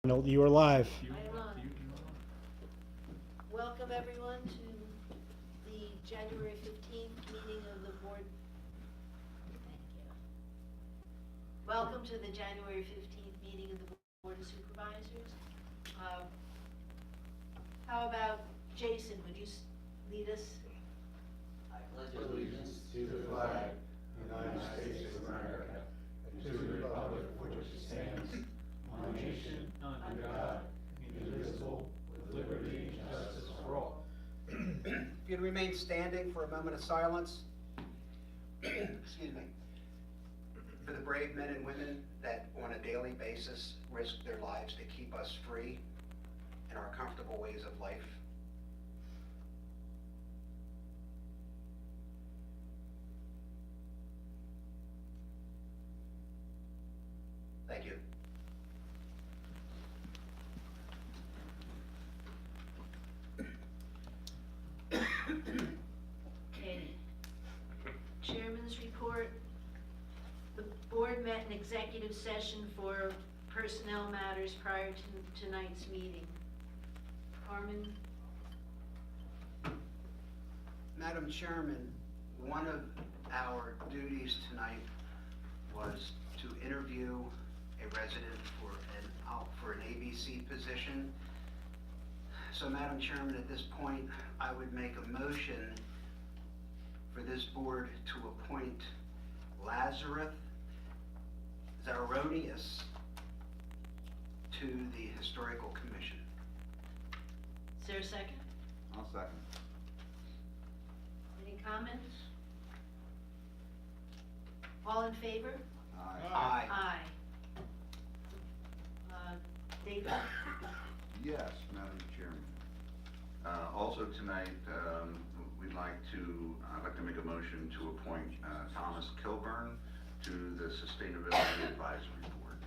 You are live. Welcome everyone to the January 15th meeting of the board. Thank you. Welcome to the January 15th meeting of the Board of Supervisors. How about Jason, would you lead us? I pledge allegiance to the flag of the United States of America and to the republic for which it stands, one nation, under God, indivisible, with liberty and justice for all. If you'd remain standing for a moment of silence. Excuse me. For the brave men and women that on a daily basis risk their lives to keep us free in our comfortable ways of life. Thank you. Okay. Chairman's report. The board met in executive session for personnel matters prior to tonight's meeting. Carmen? Madam Chairman, one of our duties tonight was to interview a resident for an ABC position. So Madam Chairman, at this point, I would make a motion for this board to appoint Lazarus Zaronius to the Historical Commission. Is there a second? I'll second. Any comments? All in favor? Aye. Aye. David? Yes, Madam Chairman. Also tonight, I'd like to make a motion to appoint Thomas Kilburn to the Sustainability Advisory Board.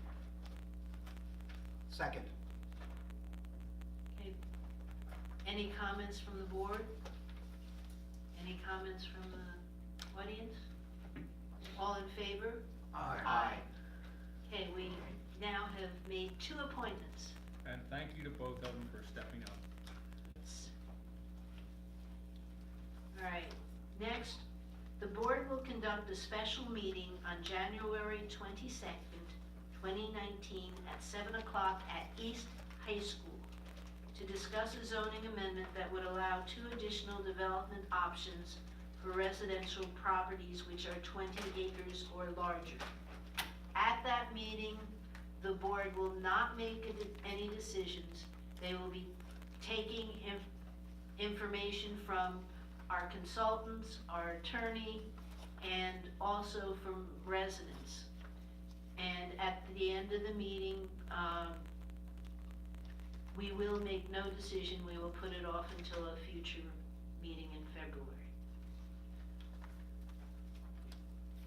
Second. Okay. Any comments from the board? Any comments from the audience? All in favor? Aye. Okay, we now have made 2 appointments. And thank you to both of them for stepping up. All right, next, the board will conduct a special meeting on January 22nd, 2019 at 7 o'clock at East High School to discuss a zoning amendment that would allow 2 additional development options for residential properties which are 20 acres or larger. At that meeting, the board will not make any decisions. They will be taking information from our consultants, our attorney, and also from residents. And at the end of the meeting, we will make no decision. We will put it off until a future meeting in February.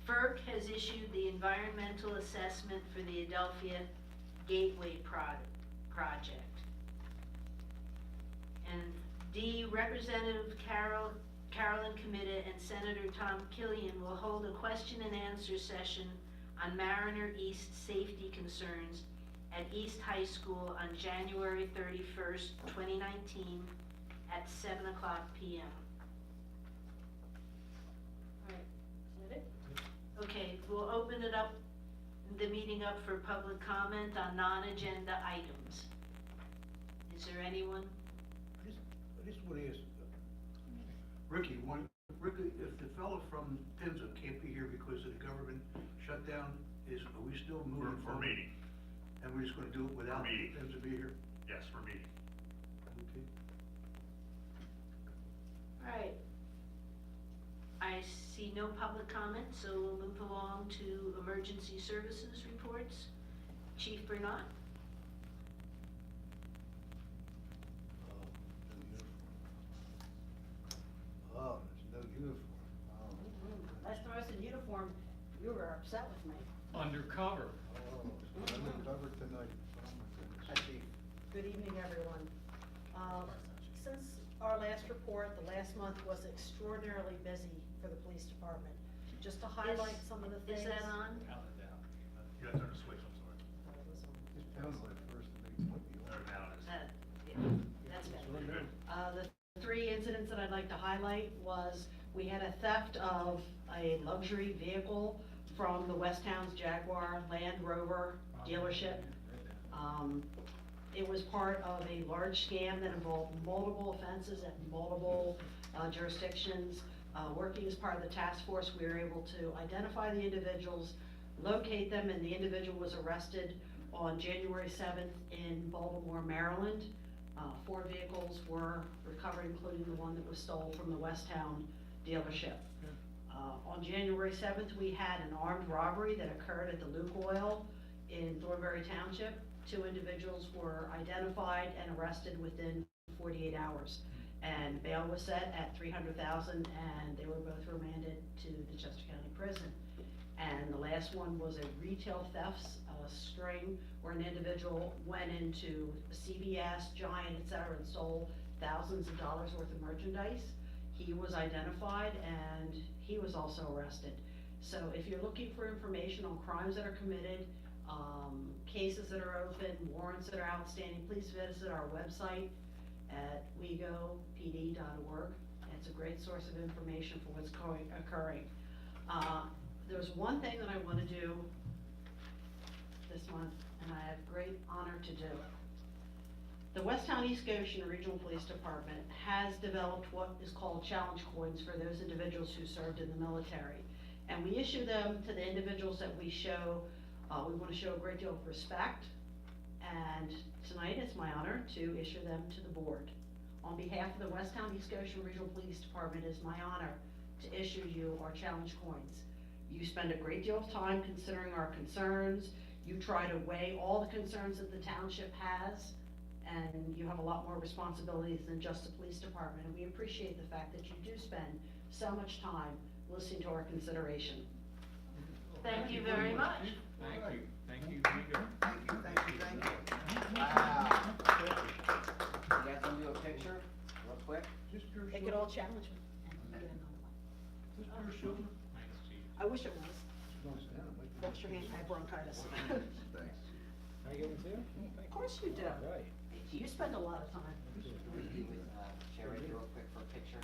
FERC has issued the environmental assessment for the Adelphia Gateway project. And D, Representative Carolyn Committa and Senator Tom Killian will hold a question and answer session on Mariner East safety concerns at East High School on January 31st, 2019 at 7 o'clock p.m. All right, is that it? Okay, we'll open the meeting up for public comment on non-agenda items. Is there anyone? I just want to ask, Ricky, if the fellow from Pinza can't be here because of the government shutdown, are we still moving We're forward? meeting. And we're just gonna do it without meeting. Pinza be here? Yes, we're meeting. Okay. All right. I see no public comment, so we'll move along to emergency services reports. Chief Bernard? Oh, there's no uniform. Last time I was in uniform, you were upset with me. Undercover. Oh, so I'm covered tonight. Oh, my goodness. Hi, Chief. Good evening, everyone. Since our last report, the last month was extraordinarily busy for the police department. Just to highlight some of the things. Is that on? Without a doubt. You gotta turn the switch, I'm sorry. This pound's like first, it makes I'd like to highlight was we had a theft of a luxury vehicle from the West Towns Jaguar Land Rover dealership. It was part of a large scam that involved multiple offenses at multiple jurisdictions. Working as part of the task force, we were able to identify the individuals, locate them, and the individual was arrested on January 7th in Baltimore, Maryland. 4 vehicles were recovered, including the one that was stolen from the West Town dealership. On January 7th, we had an armed robbery that occurred at the Luke Oil in Thornbury Township. 2 individuals were identified and arrested within 48 hours. And bail was set at $300,000, and they were both remanded to the Chester County Prison. And the last one was a retail theft string where an individual went into CVS, Giant, et cetera, and stole thousands of dollars worth of merchandise. He was identified and he was also arrested. So if you're looking for information on crimes that are committed, cases that are open, warrants that are outstanding, please visit our website at wegopd.org. It's a great source of information for what's occurring. There's one thing that I want to do this month, and I have great honor to do. The Westtown East Goshen Regional Police Department has developed what is called challenge coins for those individuals who served in the military. And we issue them to the individuals that we show, we want to show a great deal of respect. And tonight it's my honor to issue them to the board. On behalf of the Westtown East Goshen Regional Police Department, it is my honor to issue you our challenge coins. You spend a great deal of time considering our concerns. You try to weigh all the concerns that the township has, and you have a lot more responsibilities than just the police department. And we appreciate the fact that you do spend so much time listening to our consideration. Thank you very much. Thank you, thank you, thank you. Thank you, thank you, thank you. Wow. You guys wanna do a picture, real quick? Just pure They could all challenge me. And you get another one. Just pure silver. Thanks, Chief. I wish it was. Don't stand up like that. Wash your hand, I have bronchitis. Thanks. I get one too? Of course you do. Right. You spend a lot of time. You with, Sherry, real quick for a picture?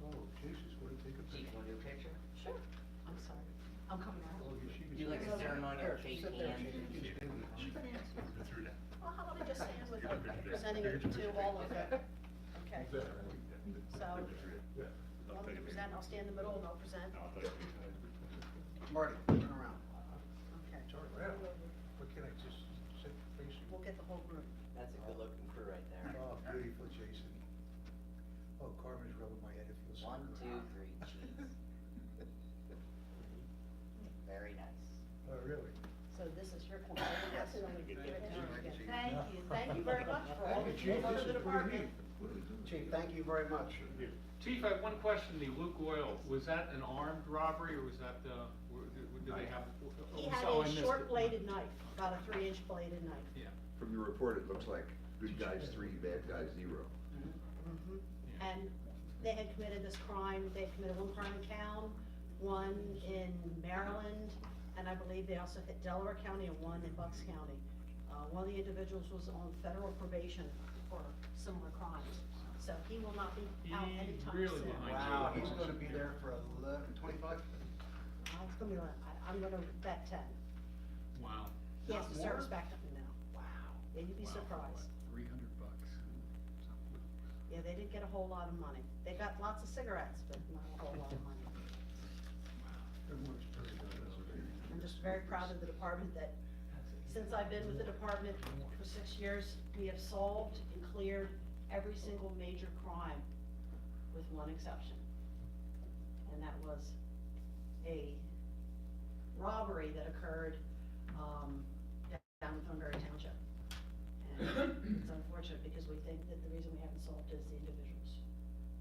Oh, Jesus, what did they take a Chief, picture? wanna do a picture? Sure. I'm sorry. I'm coming out. Oh, yeah, she was- Do like a ceremony or shake Sit there, hands? she can stand there. Well, how about I just stand with them, presenting it to all of them? Okay. So, you want me to present, I'll stand in the middle and I'll present. Marty, turn around. Okay. It's all right. What can I just sit facing? We'll get the whole group. That's a good looking crew right there. Oh, beautiful, Jason. Oh, Carmen's rubbing my head, it feels so 1, good. 2, 3, cheese. Very nice. Oh, really? So this is your point. Yes, and I'm gonna give it to you again. Thank you. Thank you very much for all the Chief, people this of is the pretty department. neat. What are we doing? Chief, thank you very much. Chief, I have one question, the Luke Oil, was that an armed robbery, or was that, did they have? He oh, had so I a missed short it. bladed knife, about a 3-inch bladed knife. Yeah, From your report, it looks like good guys 3, bad guys 0. Mhm. Yeah. And they had committed this crime, they had committed one crime in town, one in Maryland, and I believe they also hit Delaware County and one in Bucks County. One of the individuals was on federal probation for similar crimes, so he will not be out He's anytime really soon. behind. Wow, he's gonna be there for 25? It's gonna be like, I'm gonna bet 10. Wow. He has to Not start more? respecting me now. Wow. Yeah, you'd be Wow, for surprised. what, $300? Yeah, they didn't get a whole lot of money. They got lots of cigarettes, but not a whole lot of money. Everyone's pretty good. I'm just very proud of the department that, since I've been with the department for 6 years, we have solved and cleared every single major crime with one exception. And that was a robbery that occurred, down in Thornbury Township. And it's unfortunate because we think that the reason we haven't solved it is the individuals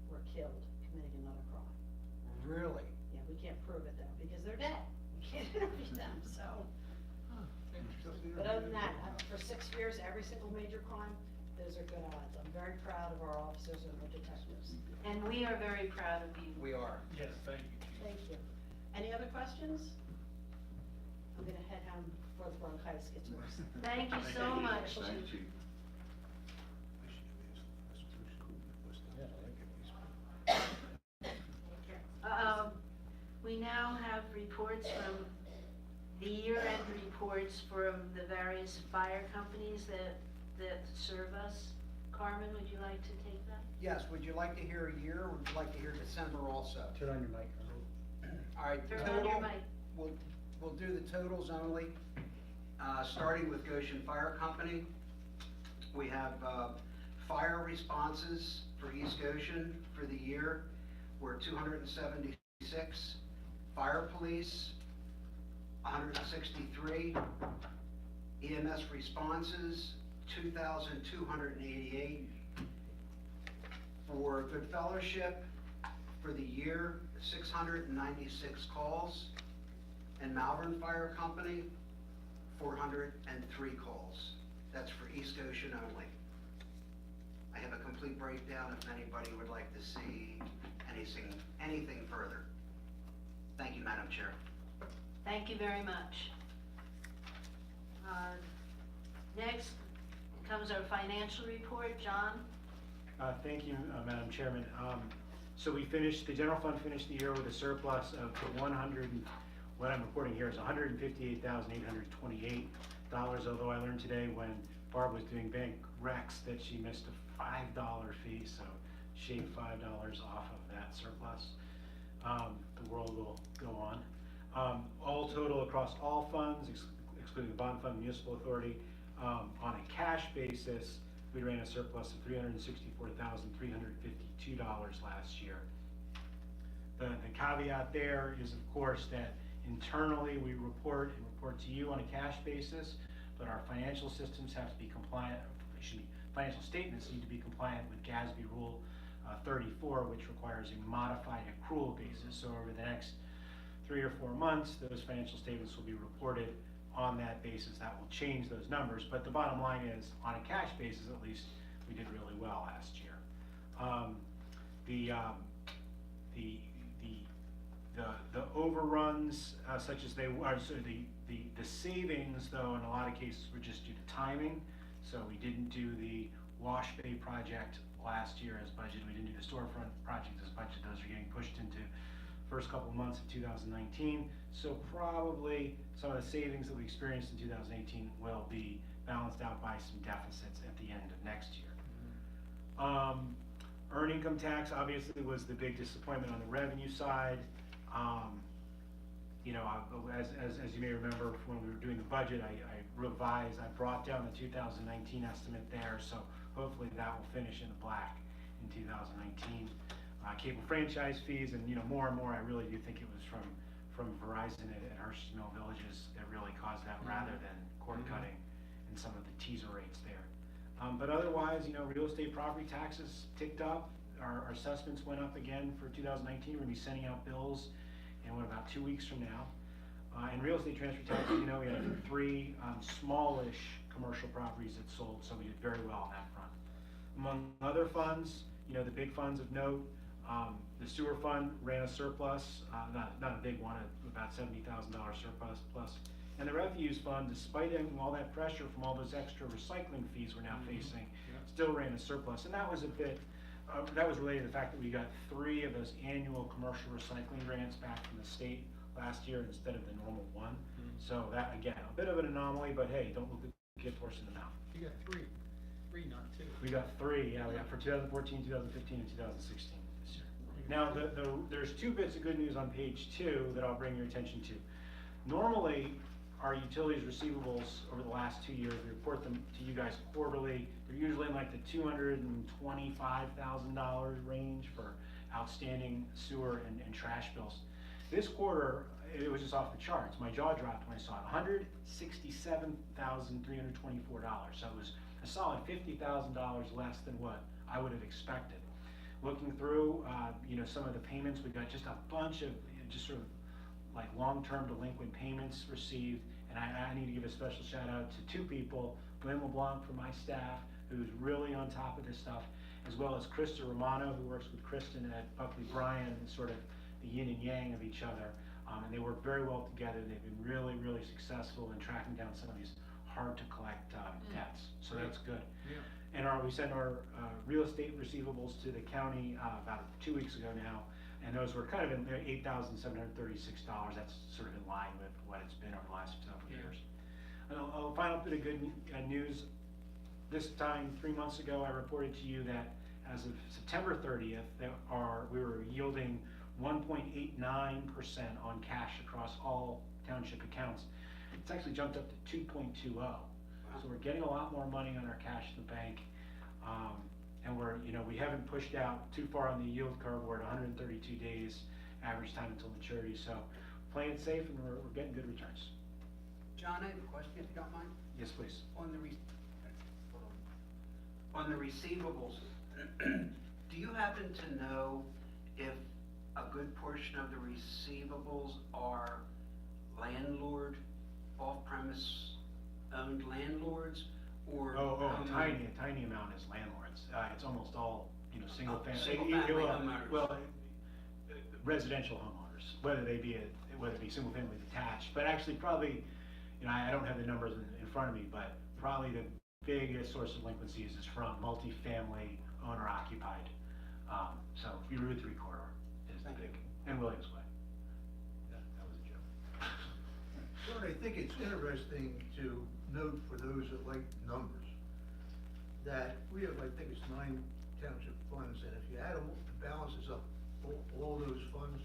were killed committing another crime. Really? Yeah, we can't prove it though, because they're dead. We can't interview them, so. But other than that, for 6 years, every single major crime, those are good odds. I'm very proud of our officers and our detectives. And we are very proud of you. We are. Yes, thank you, Chief. Thank you. Any other questions? I'm gonna head home before the bronchitis gets worse. Thank you so much. Thank you. I should have asked the first school. Yeah, I like it. reports from the year-end reports from the various fire companies that serve us. Carmen, would you like to take that? Yes, would you like to hear a year, or would you like to hear December also? Turn on your microphone. All right, Turn on your total, mic. we'll do the totals only. Starting with Goshen Fire Company, we have, fire responses for East Goshen for the year were 276. Fire police, 163. EMS responses, 2,288. For Good Fellowship, for the year, 696 calls. And Malvern Fire Company, 403 calls. That's for East Goshen only. I have a complete breakdown if anybody would like to see anything further. Thank you, Madam Chair. Thank you very much. Next comes our financial report. John? Thank you, Madam Chairman. So the general fund finished the year with a surplus of what I'm reporting here is $158,828, although I learned today when Barb was doing bank recs that she missed a $5 fee, so shaved $5 off of that surplus. The world will go on. All total across all funds, excluding the bond fund, municipal authority, on a cash basis, we ran a surplus of $364,352 last year. The caveat there is, of course, that internally we report to you on a cash basis, but our financial systems have to be compliant, financial statements need to be compliant with GASB Rule 34, which requires a modified accrual basis. So over the next 3 or 4 months, those financial statements will be reported on that basis. That will change those numbers, but the bottom line is, on a cash basis at least, we did really well last year. The overruns, such as they are, so the savings, though, in a lot of cases were just due to timing. So we didn't do the wash bay project last year as budgeted. We didn't do the storefront project as budgeted. Those are getting pushed into first couple months of 2019. So probably some of the savings that we experienced in 2018 will be balanced out by some deficits at the end of next year. Earned income tax obviously was the big disappointment on the revenue side. You know, as you may remember, when we were doing the budget, I brought down the 2019 estimate there, so hopefully that will finish in the black in 2019. Cable franchise fees, and more and more, I really do think it was from Verizon at Hershey's Mill Villages that really caused that, rather than cord cutting and some of the teaser rates there. But otherwise, real estate property taxes ticked up. Our assessments went up again for 2019. We're gonna be sending out bills in about 2 weeks from now. And real estate transfer taxes, we had 3 smallish commercial properties that sold, so we did very well on that front. Among other funds, the big funds of note, the sewer fund ran a surplus, not a big one, about $70,000 surplus plus. And the refuse fund, despite all that pressure from all those extra recycling fees we're now facing, still ran a surplus. And that was that was related to the fact that we got 3 of those annual commercial recycling grants back from the state last year instead of the normal 1. So that, again, a bit of an anomaly, but hey, don't look the kid horse in the mouth. You got 3, not 2. We got 3, yeah, we got for 2014, 2015, and 2016 this year. Now, there's 2 bits of good news on page 2 that I'll bring your attention to. Normally, our utilities receivables over the last 2 years, we report them to you guys quarterly. They're usually in like the $225,000 range for outstanding sewer and trash bills. This quarter, it was just off the charts. My jaw dropped when I saw it. $167,324. So it was a solid $50,000 less than what I would have expected. Looking through, some of the payments, we got just a bunch of just sort of like long-term delinquent payments received, and I need to give a special shout out to 2 people, Glenn LeBlanc from my staff, who's really on top of this stuff, as well as Krista Romano, who works with Kristen at Buckley Bryan, sort of the yin and yang of each other, and they work very well together. They've been really, really successful in tracking down some of these hard-to-collect debts, so that's good. Yeah. And we sent our real estate receivables to the county about 2 weeks ago now. And those were kind of in there, $8,736. That's sort of in line with what it's been over the last several years. And a final bit of good news. This time, 3 months ago, I reported to you that as of September 30th, we were yielding 1.89% on cash across all township accounts. It's actually jumped up to 2.20. So we're getting a lot more money on our cash in the bank. And we haven't pushed out too far on the yield curve. We're at 132 days average time until maturity. So playing it safe, and we're getting good returns. John, I have a question, if you don't mind. Yes, please. On the receivables, do you happen to know if a good portion of the receivables are landlord, off-premise owned landlords, or? A tiny amount is landlords. It's almost all, single family. Single-family homeowners. Well, residential homeowners, whether it be single family detached, but actually probably, I don't have the numbers in front of me, but probably the biggest source of delinquencies is from multifamily owner occupied. So your Route 3 corridor is the big, and Williams Way. That was a joke. John, I think it's interesting to note for those that like numbers, that we have, I think it's 9 township funds, and if you add them, the balances of all those funds,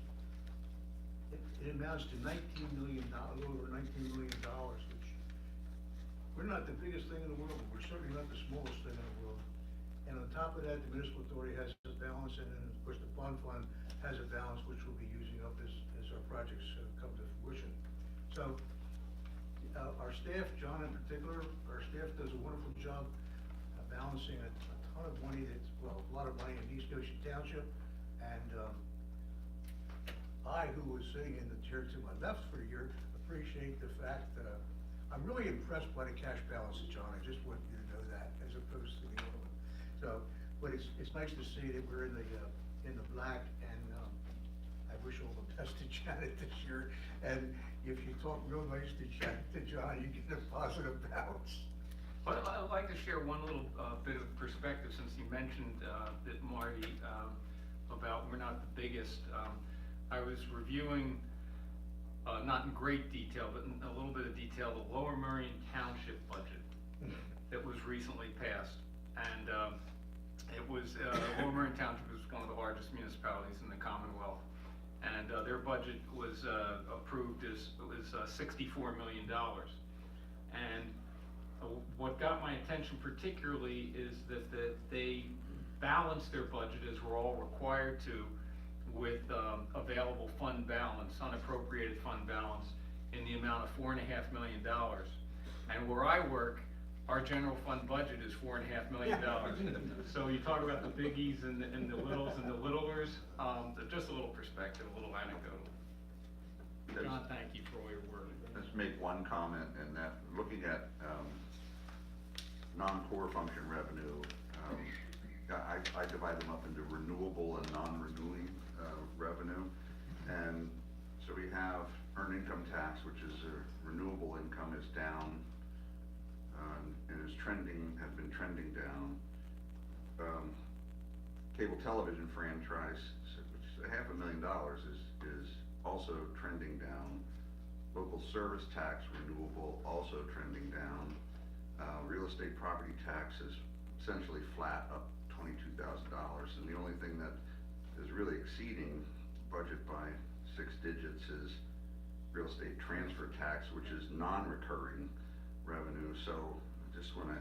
it amounts to $19 million, a little over $19 million, which, we're not the biggest thing in the world, but we're certainly not the smallest thing in the world. And on top of that, the municipal authority has a balance, and then, of course, the bond fund has a balance, which we'll be using up as our projects come to fruition. So, our staff, John in particular, our staff does a wonderful job balancing a ton of money a lot of money in East Goshen Township, and I, who was sitting in the chair to my left for a year, appreciate the fact that I'm really impressed by the cash balances, John. I just want you to know that, as opposed to the other one. So, but it's nice to see that we're in the black, and I wish all the best to Janet this year. And if you talk real nice to John, you get a positive balance. But I'd like to share one little bit of perspective, since you mentioned that, Marty, about we're not the biggest. I was reviewing, not in great detail, but in a little bit of detail, the Lower Merion Township budget that was recently passed. And it was, Lower Merion Township is one of the largest municipalities in the Commonwealth. And their budget was approved as, $64 million. And what got my attention particularly is that they balanced their budget, as we're all required to, with available fund balance, unappropriated fund balance, in the amount of $4.5 million. And where I work, our general fund budget is $4.5 million. So you talk about the biggies and the littles and the littlers, just a little perspective, a little anecdotal. John, thank you for all your work. Let's make one comment, and that, looking at non-core function revenue, I divide them up into renewable and non-renewing revenue. And so we have earned income tax, which is renewable income, is down, and has been trending down. Cable television franchise, which is $500,000, is also trending down. Local service tax renewable also trending down. Real estate property tax is essentially flat, up $22,000. And the only thing that is really exceeding budget by 6 digits is real estate transfer tax, which is non-recurring revenue. So I just want to,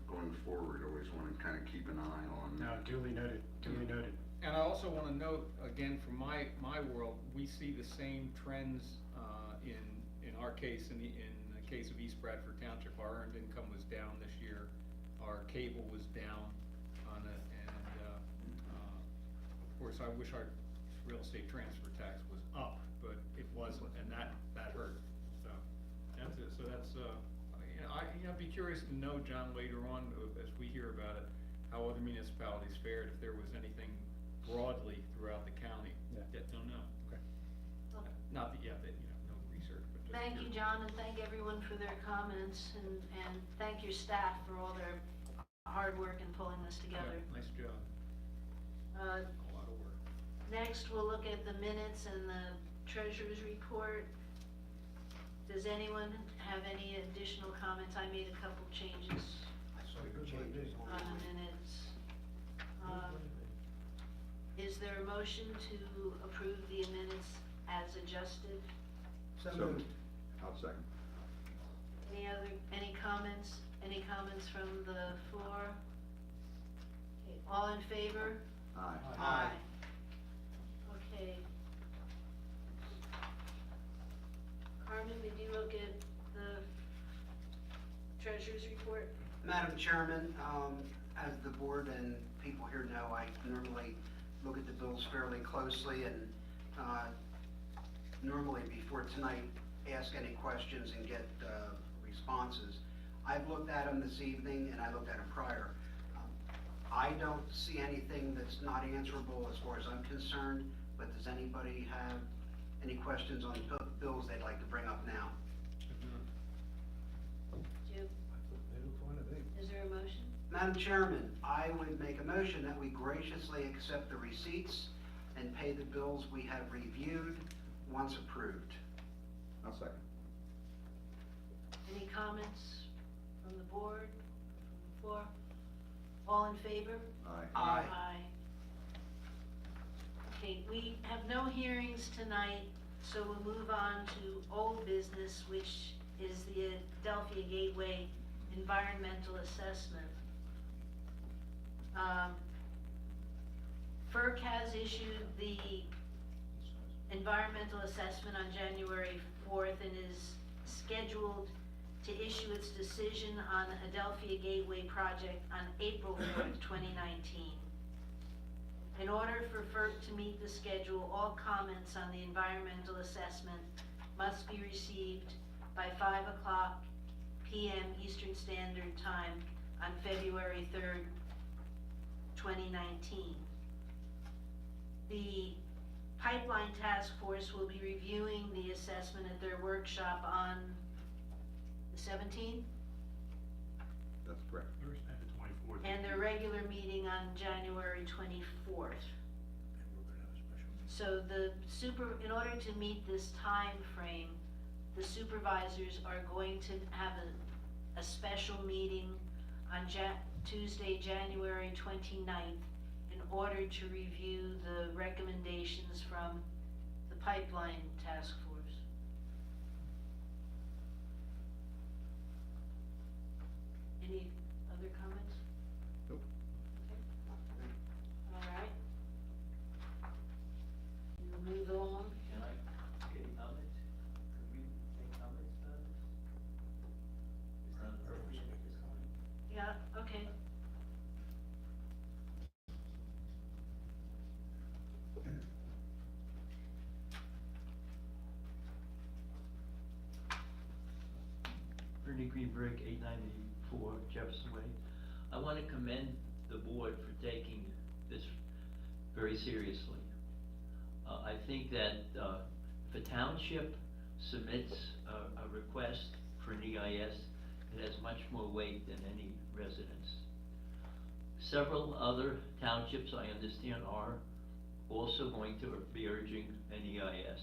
going forward, always want to kind of keep an eye on. No, duly noted, duly noted. And I also want to note, again, from my world, we see the same trends in our case, in the case of East Bradford Township. Our earned income was down this year. Our cable was down on it, and of course, I wish our real estate transfer tax was up, but it wasn't, and that hurt. So that's it. So that's I'd be curious to know, John, later on, as we hear about it, how other municipalities fared, if there was anything broadly throughout the county. Yeah. Don't know. Okay. Not that, no research, but just. Thank you, John, and thank everyone for their comments, and thank your staff for all their hard work in pulling this together. Yeah, nice job. A lot of work. Next, we'll look at the minutes and the treasurer's report. Does anyone have any additional comments? I made a couple changes I saw your changes on on the minutes. Is there a motion to approve the minutes as adjusted? So So, moved. I'll second. Any comments? Any comments from the floor? Okay, all in favor? Aye. Aye. Okay. Carmen, did you look at the treasurer's report? Madam Chairman, as the board and people here know, I normally look at the bills fairly closely and normally before tonight, ask any questions and get responses. I've looked at them this evening and I looked at them prior. I don't see anything that's not answerable as far as I'm concerned, but does anybody have any questions on the bills they'd like to bring up now? Jim, They look fine to me. is there a motion? Madam Chairman, I would make a motion that we graciously accept the receipts and pay the bills we have reviewed once approved. I'll second. Any comments from the board, from the floor? All in favor? Aye. Aye. Okay, we have no hearings tonight, so we'll move on to old business, which is the Adelphia Gateway Environmental Assessment. FERC has issued the environmental assessment on January 4th and is scheduled to issue its decision on Adelphia Gateway project on April 4th, 2019. In order for FERC to meet the schedule, all comments on the environmental assessment must be received by 5:00 p.m. Eastern Standard Time on February 3rd, 2019. The Pipeline Task Force will be reviewing the assessment at their workshop on the 17th, That's correct. Thursday, the 24th. and their regular meeting on January 24th. And we're gonna have a special meeting. So in order to meet this time frame, the supervisors are going to have a special meeting on Tuesday, January 29th, in order to review the recommendations from the Pipeline Task Force. Any other comments? Nope. Okay. All right. We'll move along. Can I get any comments? Could we make comments about this? Is that appropriate at this time? Yeah, okay. Bernie Greenberg, 894 Jefferson Way. I want to commend the board for taking this very seriously. I think that if a township submits a request for an EIS, it has much more weight than any residence. Several other townships, I understand, are also going to be urging an EIS.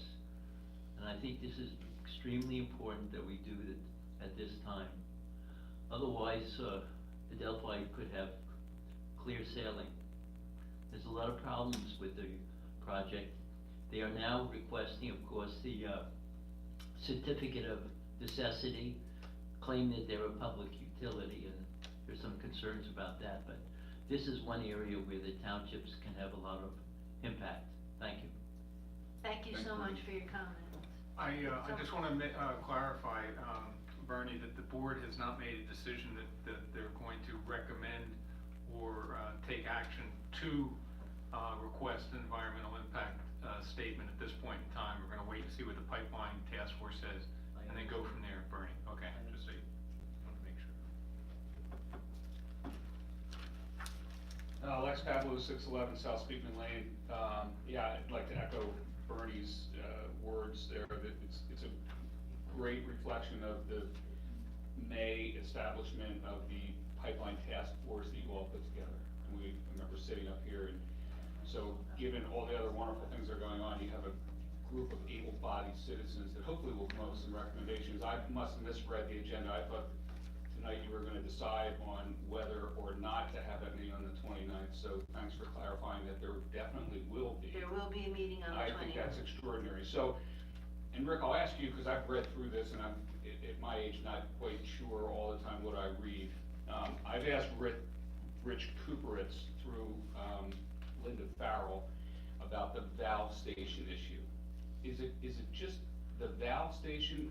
And I think this is extremely important that we do it at this time. Otherwise, Adelphi could have clear sailing. There's a lot of problems with the project. They are now requesting, of course, the certificate of necessity, claim that they're a public utility, and there's some concerns about that, but this is one area where the townships can have a lot of impact. Thank you. Thank you Thanks, so Bernie. much for your comment. I just want to clarify, Bernie, that the board has not made a decision that they're going to recommend or take action to request an environmental impact statement at this point in time. We're going to wait and see what the Pipeline Task Force says, and then go from there, Bernie. Okay, just so you want to make sure. Lex Pavlo, 611 South Speakman Lane. Yeah, I'd like to echo Bernie's words there, that it's a great reflection of the May establishment of the Pipeline Task Force that you all put together. And I remember sitting up here, and so given all the other wonderful things that are going on, you have a group of able-bodied citizens that hopefully will come up with some recommendations. I must have misread the agenda. I thought tonight you were gonna decide on whether or not to have that meeting on the 29th, so thanks for clarifying that there definitely will be. There will be a meeting on the I 20th. think that's extraordinary. So, and Rick, I'll ask you, because I've read through this, and I'm, at my age, not quite sure all the time what I read. I've asked Rich Cooperitz through Linda Farrell about the valve station issue. Is it just the valve station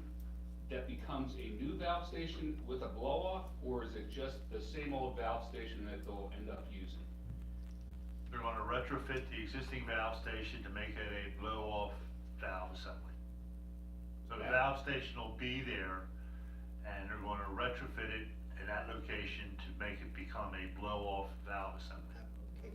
that becomes a new valve station with a blow-off, or is it just the same old valve station that they'll end up using? They're gonna retrofit the existing valve station to make it a blow-off valve assembly. So the Okay. valve station will be there, and they're gonna retrofit it in that location to make it become a blow-off valve assembly.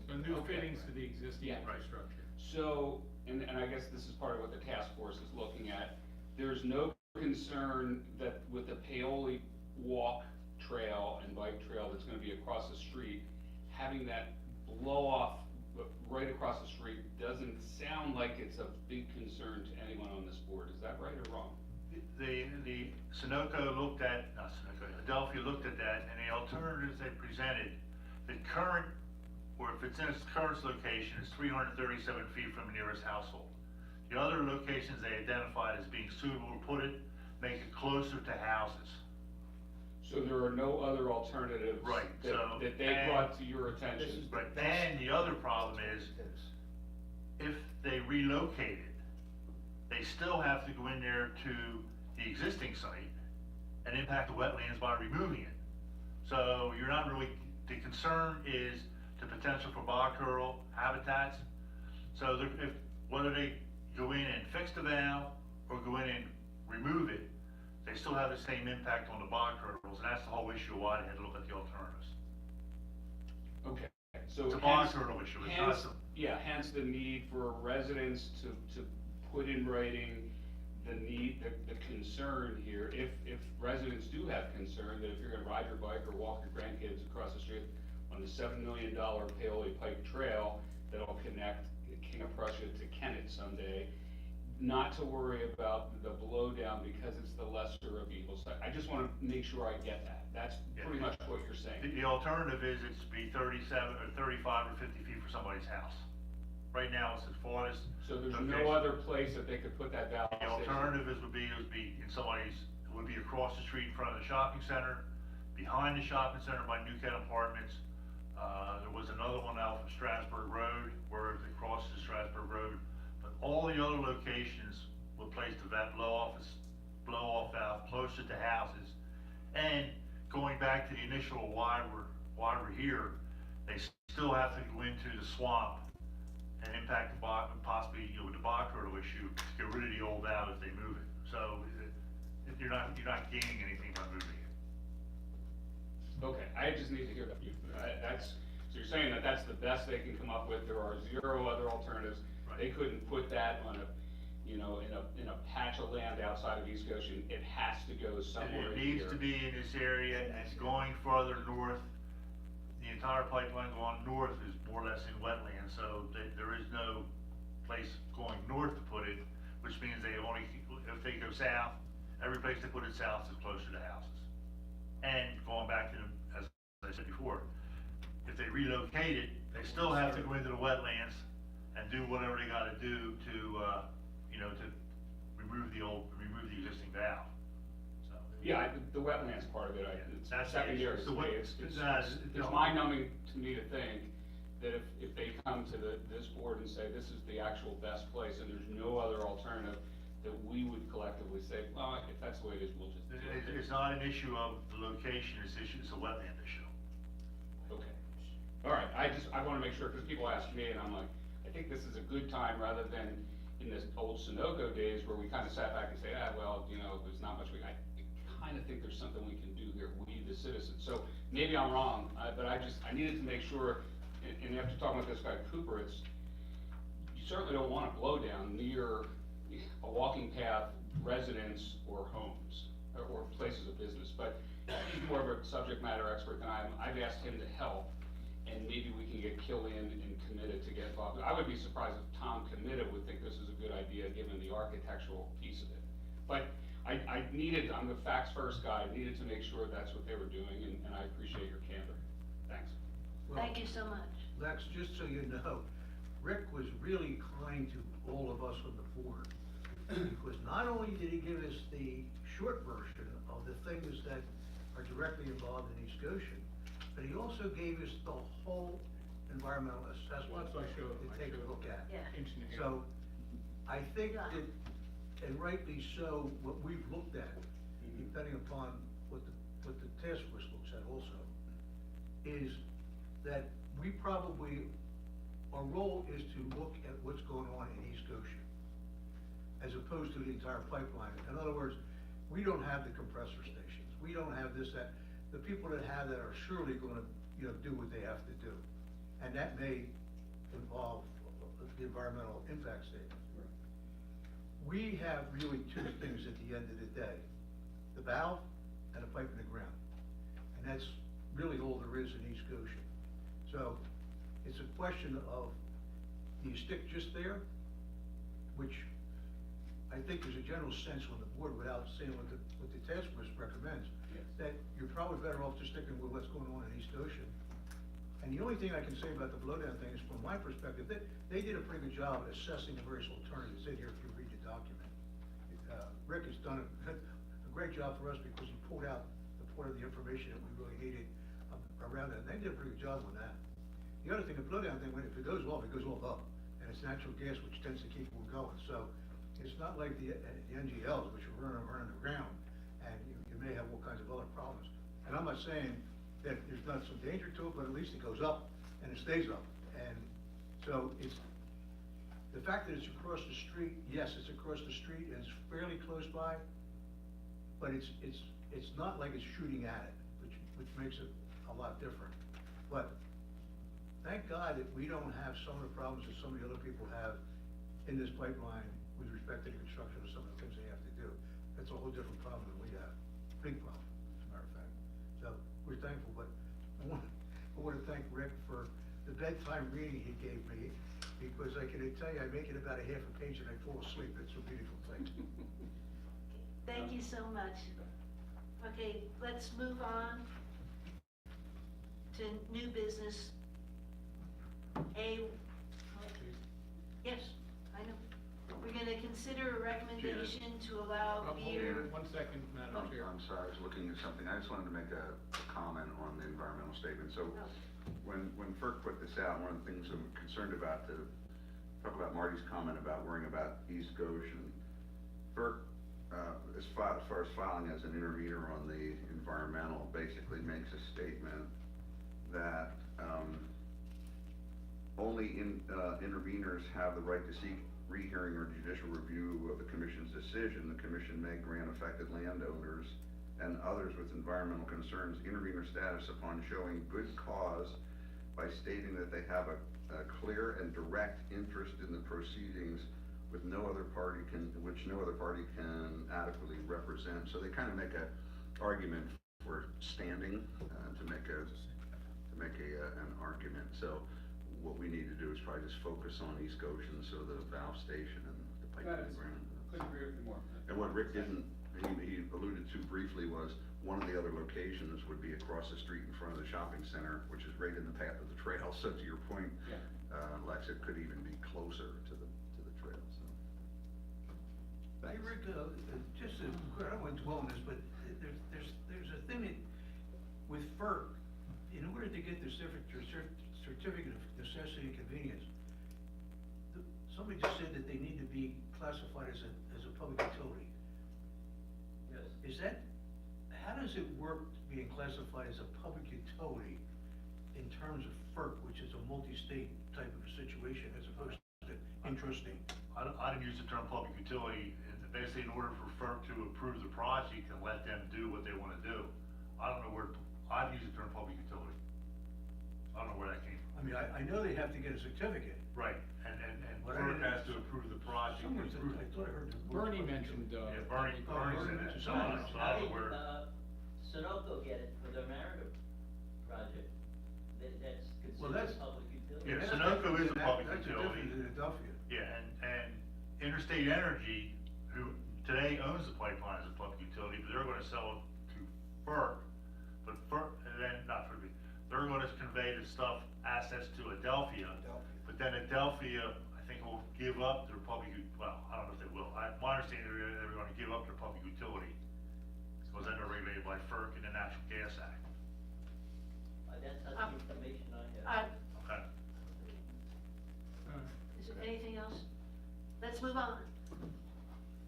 So new Okay. fittings to the existing Yeah. infrastructure. So, and I guess this is part of what the task force is looking at, there's no concern that with the Paoli walk trail and bike trail that's gonna be across the street, having that blow off right across the street doesn't sound like it's a big concern to anyone on this board, is that right or wrong? The Sunoco looked at, not Sunoco, Adelphia looked at that, and the alternatives they presented, the current, or if it's in its current location, is 337 feet from the nearest household. The other locations they identified as being suitable to put it, make it closer to houses. So there are no other alternatives? Right, so- That they brought to your attention? Right, and the other problem is, if they relocate it, they still have to go in there to the existing site and impact the wetlands by removing it. So you're not really, the concern is the potential for bog turtle habitats. So whether they go in and fix the valve or go in and remove it, they still have the same impact on the bog turtles, and that's the whole issue why they had to look at the alternatives. Okay, so. It's a bog hence- turtle issue, it's not hence- some. Yeah, hence the need for residents to put in writing the need, the concern here, if residents do have concern, that if you're gonna ride your bike or walk your grandkids across the street on the $7 million Paoli Pike Trail that'll connect King of Prussia to Kennett someday, not to worry about the blowdown because it's the lesser of evils. I just wanna make sure I get that. That's pretty much what you're saying. The alternative is it's be 37 or 35 or 50 feet for somebody's house. Right now, it's the farthest. So there's location. no other place that they could put that valve The station? alternative would be in somebody's, it would be across the street in front of the shopping center, behind the shopping center by New Kent Apartments. There was another one out from Strasburg Road, where it crosses Strasburg Road. But all the other locations will place that blow-off valve closer to houses. And going back to the initial why we're here, they still have to go into the swamp and impact the bog, possibly, with the bog turtle issue, to get rid of the old valve if they move it. So you're not gaining anything by moving it. Okay, I just need to hear that. So you're saying that that's the best they can come up with, there are zero other alternatives? Right. They couldn't put that on a, in a patch of land outside of East Goshen, it has to go somewhere It in needs here. to be in this area, and going further north, the entire pipeline going north is more or less in wetlands, so there is no place going north to put it, which means they only, if they go south, every place they put it south is closer to houses. And going back to, as I said before, if they relocate it, they still have to go into the wetlands and do whatever they gotta do to, to remove the existing valve, so. Yeah, the wetlands part of it, it's That's secondary the to me, issue. it's mind-numbing to me to think that if they come to this board and say, this is the actual best place, and there's no other alternative, that we would collectively say, well, if that's the way it is, we'll just do it. It's not an issue of the location, it's a wetland issue. Okay, all right, I wanna make sure, because people ask me, and I'm like, I think this is a good time, rather than in this old Sunoco days, where we kinda sat back and say, well, there's not much I kinda think there's something we can do here, we the citizens, so maybe I'm wrong, but I needed to make sure, and after talking with this guy Cooper, you certainly don't want a blowdown near a walking path, residence, or homes, or places of business, but he's more of a subject matter expert than I am. I've asked him to help, and maybe we can get Killian and commit committed to get involved. I would be surprised if Tom committed would think this is a good idea, given the architectural piece of it. But I needed, I'm the facts first guy, I needed to make sure that's what they were doing, and I appreciate your candor. Thanks. Well, Thank you so much. Lex, just so you know, Rick was really kind to all of us on the board. Because not only did he give us the short version of the things that are directly involved in East Goshen, but he also gave us the whole environmental assessment Once I showed him, to I take a showed look him. at. Yeah. Inch and a half. So, I think Yeah. that, and rightly so, what we've looked at, depending upon what the task force looks at also, is that we probably, our role is to look at what's going on in East Goshen, as opposed to the entire pipeline. In other words, we don't have the compressor stations, we don't have this, that, the people that have that are surely gonna, do what they have to do. And that may involve the environmental impact statement. We have really two things at the end of the day, the valve and a pipe in the ground. And that's really all there is in East Goshen. So, it's a question of, do you stick just there? Which, I think there's a general sense on the board, without saying what the task force recommends, Yes. that you're probably better off just sticking with what's going on in East Goshen. And the only thing I can say about the blowdown thing is, from my perspective, they did a pretty good job at assessing the various alternatives in here if you read the document. Rick has done a great job for us because he pulled out the part of the information that we really needed around that, and they did a pretty good job on that. The other thing, the blowdown thing, if it goes off, it goes off up, and it's natural gas, which tends to keep it going, so it's not like the NGLs, which are running underground, and you may have all kinds of other problems. And I'm not saying that there's not some danger to it, but at least it goes up, and it stays up, and so it's, the fact that it's across the street, yes, it's across the street, and it's fairly close by, but it's not like it's shooting at it, which makes it a lot different. But thank God that we don't have some of the problems that some of the other people have in this pipeline with respect to the construction of some of the things they have to do. That's a whole different problem than we have, big problem, as a matter of fact. So, we're thankful, but I want to thank Rick for the bedtime reading he gave me, because I can tell you, I make it about a half a page and I fall asleep. It's a beautiful thing. Thank you so much. Okay, let's move on to new business. Yes, I know. We're gonna consider a recommendation to allow Hold beer. on 1 second, Madam Chair. I'm sorry, I was looking at something, I just wanted to make a comment on the environmental statement. So, when FERC put this out, one of the things I'm concerned about, to talk about Marty's comment about worrying about East Goshen, FERC, as far as filing as an intervener on the environmental, basically makes a statement that, only interveners have the right to seek rehearing or judicial review of the commission's decision. The commission may grant affected landowners and others with environmental concerns intervener status upon showing good cause by stating that they have a clear and direct interest in the proceedings with no other party which no other party can adequately represent. So they kind of make a argument for standing, to make an argument. So what we need to do is probably just focus on East Goshen, so the valve station and the pipe in the ground. Couldn't agree with you more. And what Rick didn't, he alluded to briefly, was one of the other locations would be across the street in front of the shopping center, which is right in the path of the trail. So to your point, Yeah. Lex, it could even be closer to the trail, so. Hey, Rick, just a, I don't want to dwell on this, but there's a thing that, with FERC, in order to get the certificate of necessity and convenience, somebody just said that they need to be classified as a public utility. Yes. Is that, how does it work being classified as a public utility in terms of FERC, which is a multi-state type of situation, as opposed to intrastate? I didn't use the term public utility, basically in order for FERC to approve the project and let them do what they wanna do. I don't know where, I've used the term public utility. I don't know where that came from. I mean, I know they have to get a certificate. Right, and But I FERC didn't- has to approve the project. Somewhere said, I thought I heard. the word Bernie public mentioned, utility. Yeah, Bernie said mentioned it, so something. I How don't did, know where. Sunoco get it for their Mariner project? That's Well, considered that's- a public utility. Yeah, That's Sunoco is a different public than- That's utility. different than Adelphia. Yeah, and Interstate Energy, who today owns the pipeline as a public utility, but they're gonna sell it to FERC, but FERC, and then, not FERC, they're gonna convey the stuff, assets to Adelphia, but then Adelphia, I think, will give up their public, well, I don't know if they will, my understanding is they're gonna give up their public utility, because then they're regulated by FERC and the Natural Gas Act. That's the information I have. Okay. Is there anything else? Let's move on.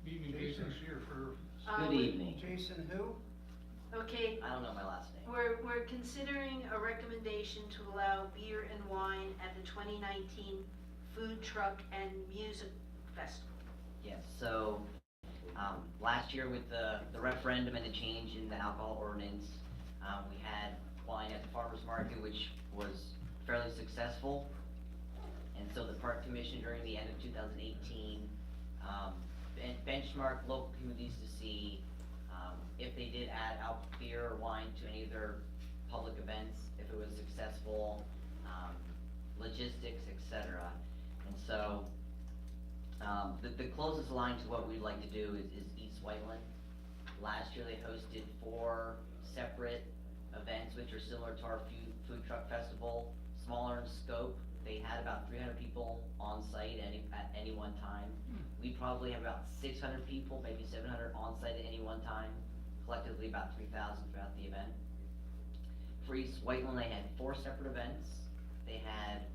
Evening, Jason's here for. Good evening. Jason who? Okay, I don't know my last name. we're considering a recommendation to allow beer and wine at the 2019 Food Truck and Music Festival. Yes, so, last year with the referendum and the change in the alcohol ordinance, we had wine at the farmer's market, which was fairly successful. And so the park commission during the end of 2018, benchmarked local communities to see, if they did add beer or wine to any of their public events, if it was successful, logistics, etc. And so, the closest line to what we'd like to do is East Whiteland. Last year they hosted 4 separate events which are similar to our food truck festival, smaller in scope. They had about 300 people on site at any one time. We probably have about 600 people, maybe 700 on site at any one time, collectively about 3,000 throughout the event. For East Whiteland, they had 4 separate events. They had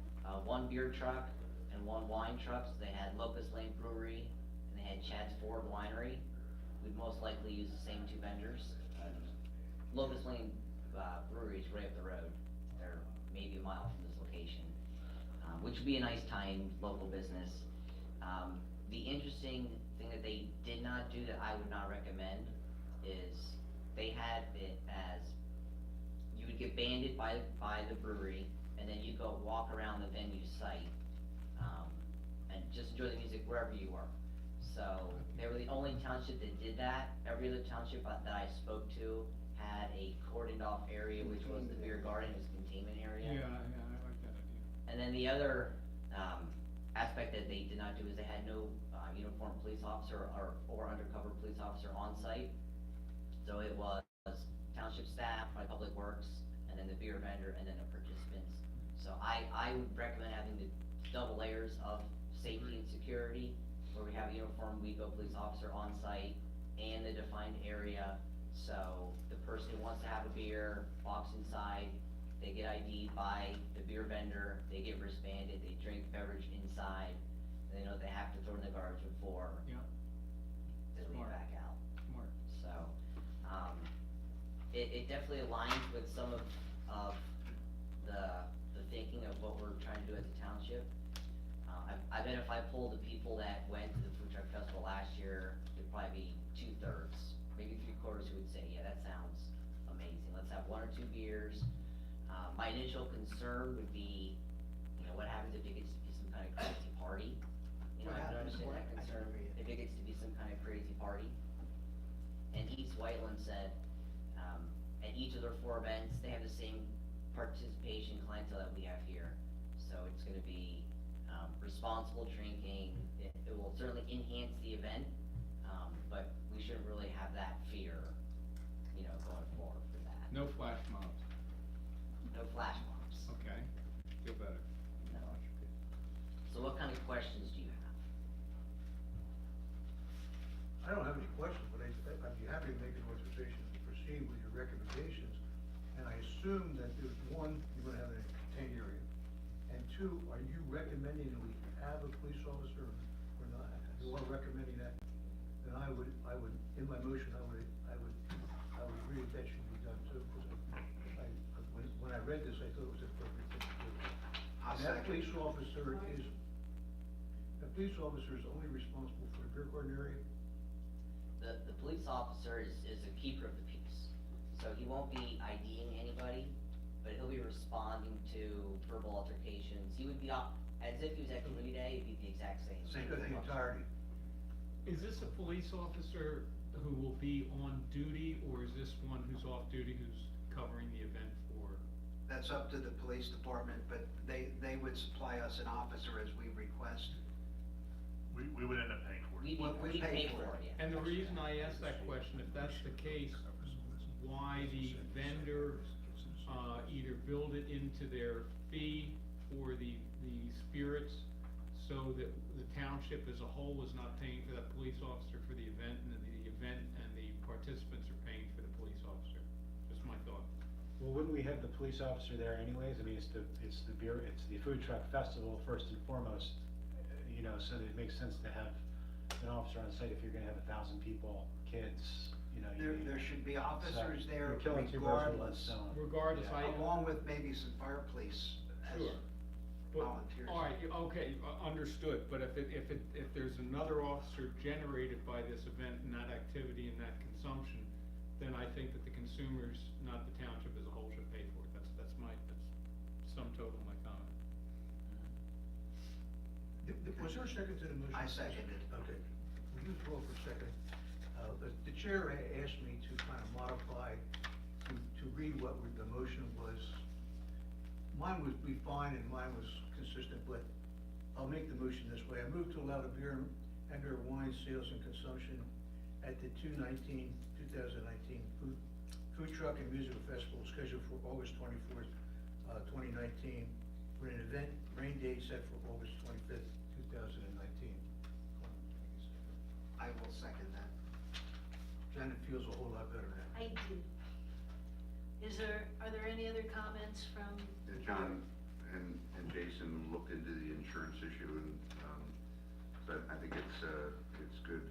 1 beer truck and 1 wine truck. So they had Locust Lane Brewery and they had Chad's Ford Winery. We'd most likely use the same 2 vendors. Locust Lane Brewery is right up the road. They're maybe a mile from this location, which would be a nice tie-in local business. The interesting thing that they did not do that I would not recommend is they had it as you would get banded by the brewery, and then you go walk around the venue site, and just enjoy the music wherever you are. So they were the only township that did that. Every other township that I spoke to had a cordoned off area, which was the beer garden, it was a containment area. Yeah, I like that idea. And then the other, aspect that they did not do is they had no, uniformed police officer or undercover police officer on site. So it was township staff, by Public Works, and then the beer vendor, and then the participants. So I would recommend having the double layers of safety and security, where we have a uniformed WECO police officer on site and the defined area. So the person who wants to have a beer walks inside, they get ID'd by the beer vendor, they get wristbanded, they drink beverage inside, and they know they have to throw in the garbage before Yeah, they leave Smart. back out. smart. So, it definitely aligns with some of the thinking of what we're trying to do as a township. I bet if I polled the people that went to the food truck festival last year, it'd probably be 2/3, maybe 3/4 who would say, yeah, that sounds amazing, let's have 1 or 2 beers. My initial concern would be, what happens if it gets to be some kind of crazy party? What I can happens? understand that What? I concern, didn't read it. if it gets to be some kind of crazy party. And East Whiteland said, at each of their 4 events, they have the same participation clientele that we have here. So it's gonna be, responsible drinking, it will certainly enhance the event, but we shouldn't really have that fear, going forward for that. No flash mobs. No flash mobs, Okay, feel better. no. So what kind of questions do you have? I don't have any questions, but I'd be happy to make an authorization to proceed with your recommendations. And I assume that there's 1, you're gonna have a contained area, and 2, are you recommending that we have a police officer or not? If you are recommending that, then I would, in my motion, I would agree that should be done too, because when I read this, I thought it was the appropriate thing to do. I'll And that second. police officer is only responsible for the beer garden area? The police officer is a keeper of the peace, so he won't be IDing anybody, but he'll be responding to verbal altercations. He would be as if he was at community day, it'd be the exact same. Same for the entirety. Is this a police officer who will be on duty, or is this one who's off duty who's covering the event for That's up to the police department, but they would supply us an officer as we request. We would end up paying for it. We pay for it. And the reason I asked that question, if that's the case, why the vendor, either build it into their fee for the spirits, so that the township as a whole is not paying for that police officer for the event, and the event and the participants are paying for the police officer? Just my thought. Well, wouldn't we have the police officer there anyways? I mean, it's the food truck festival first and foremost, you know, so it makes sense to have an officer on site if you're gonna have 1,000 people, kids, you know. There should be officers So, there you're killing two birds with one regardless, stone. Regardless, Yeah. along with maybe some fire police as Sure. But, volunteers. all right, okay, understood, but if there's another officer generated by this event and that activity and that consumption, then I think that the consumers, not the township as a whole, should pay for it. That's sum total of my comment. Was there a second to the motion? I seconded. Okay, we use roll for a second. The chair asked me to kind of modify, to read what the motion was. Mine would be fine and mine was consistent, but I'll make the motion this way. I move to allow the beer and/or wine sales and consumption at the 2019 food truck and musical festival scheduled for August 24th, 2019, with an event rain date set for August 25th, 2019. I will second that. Janet feels a whole lot better now. I do. Are there any other comments from? John and Jason looked into the insurance issue, and, so I think it's good.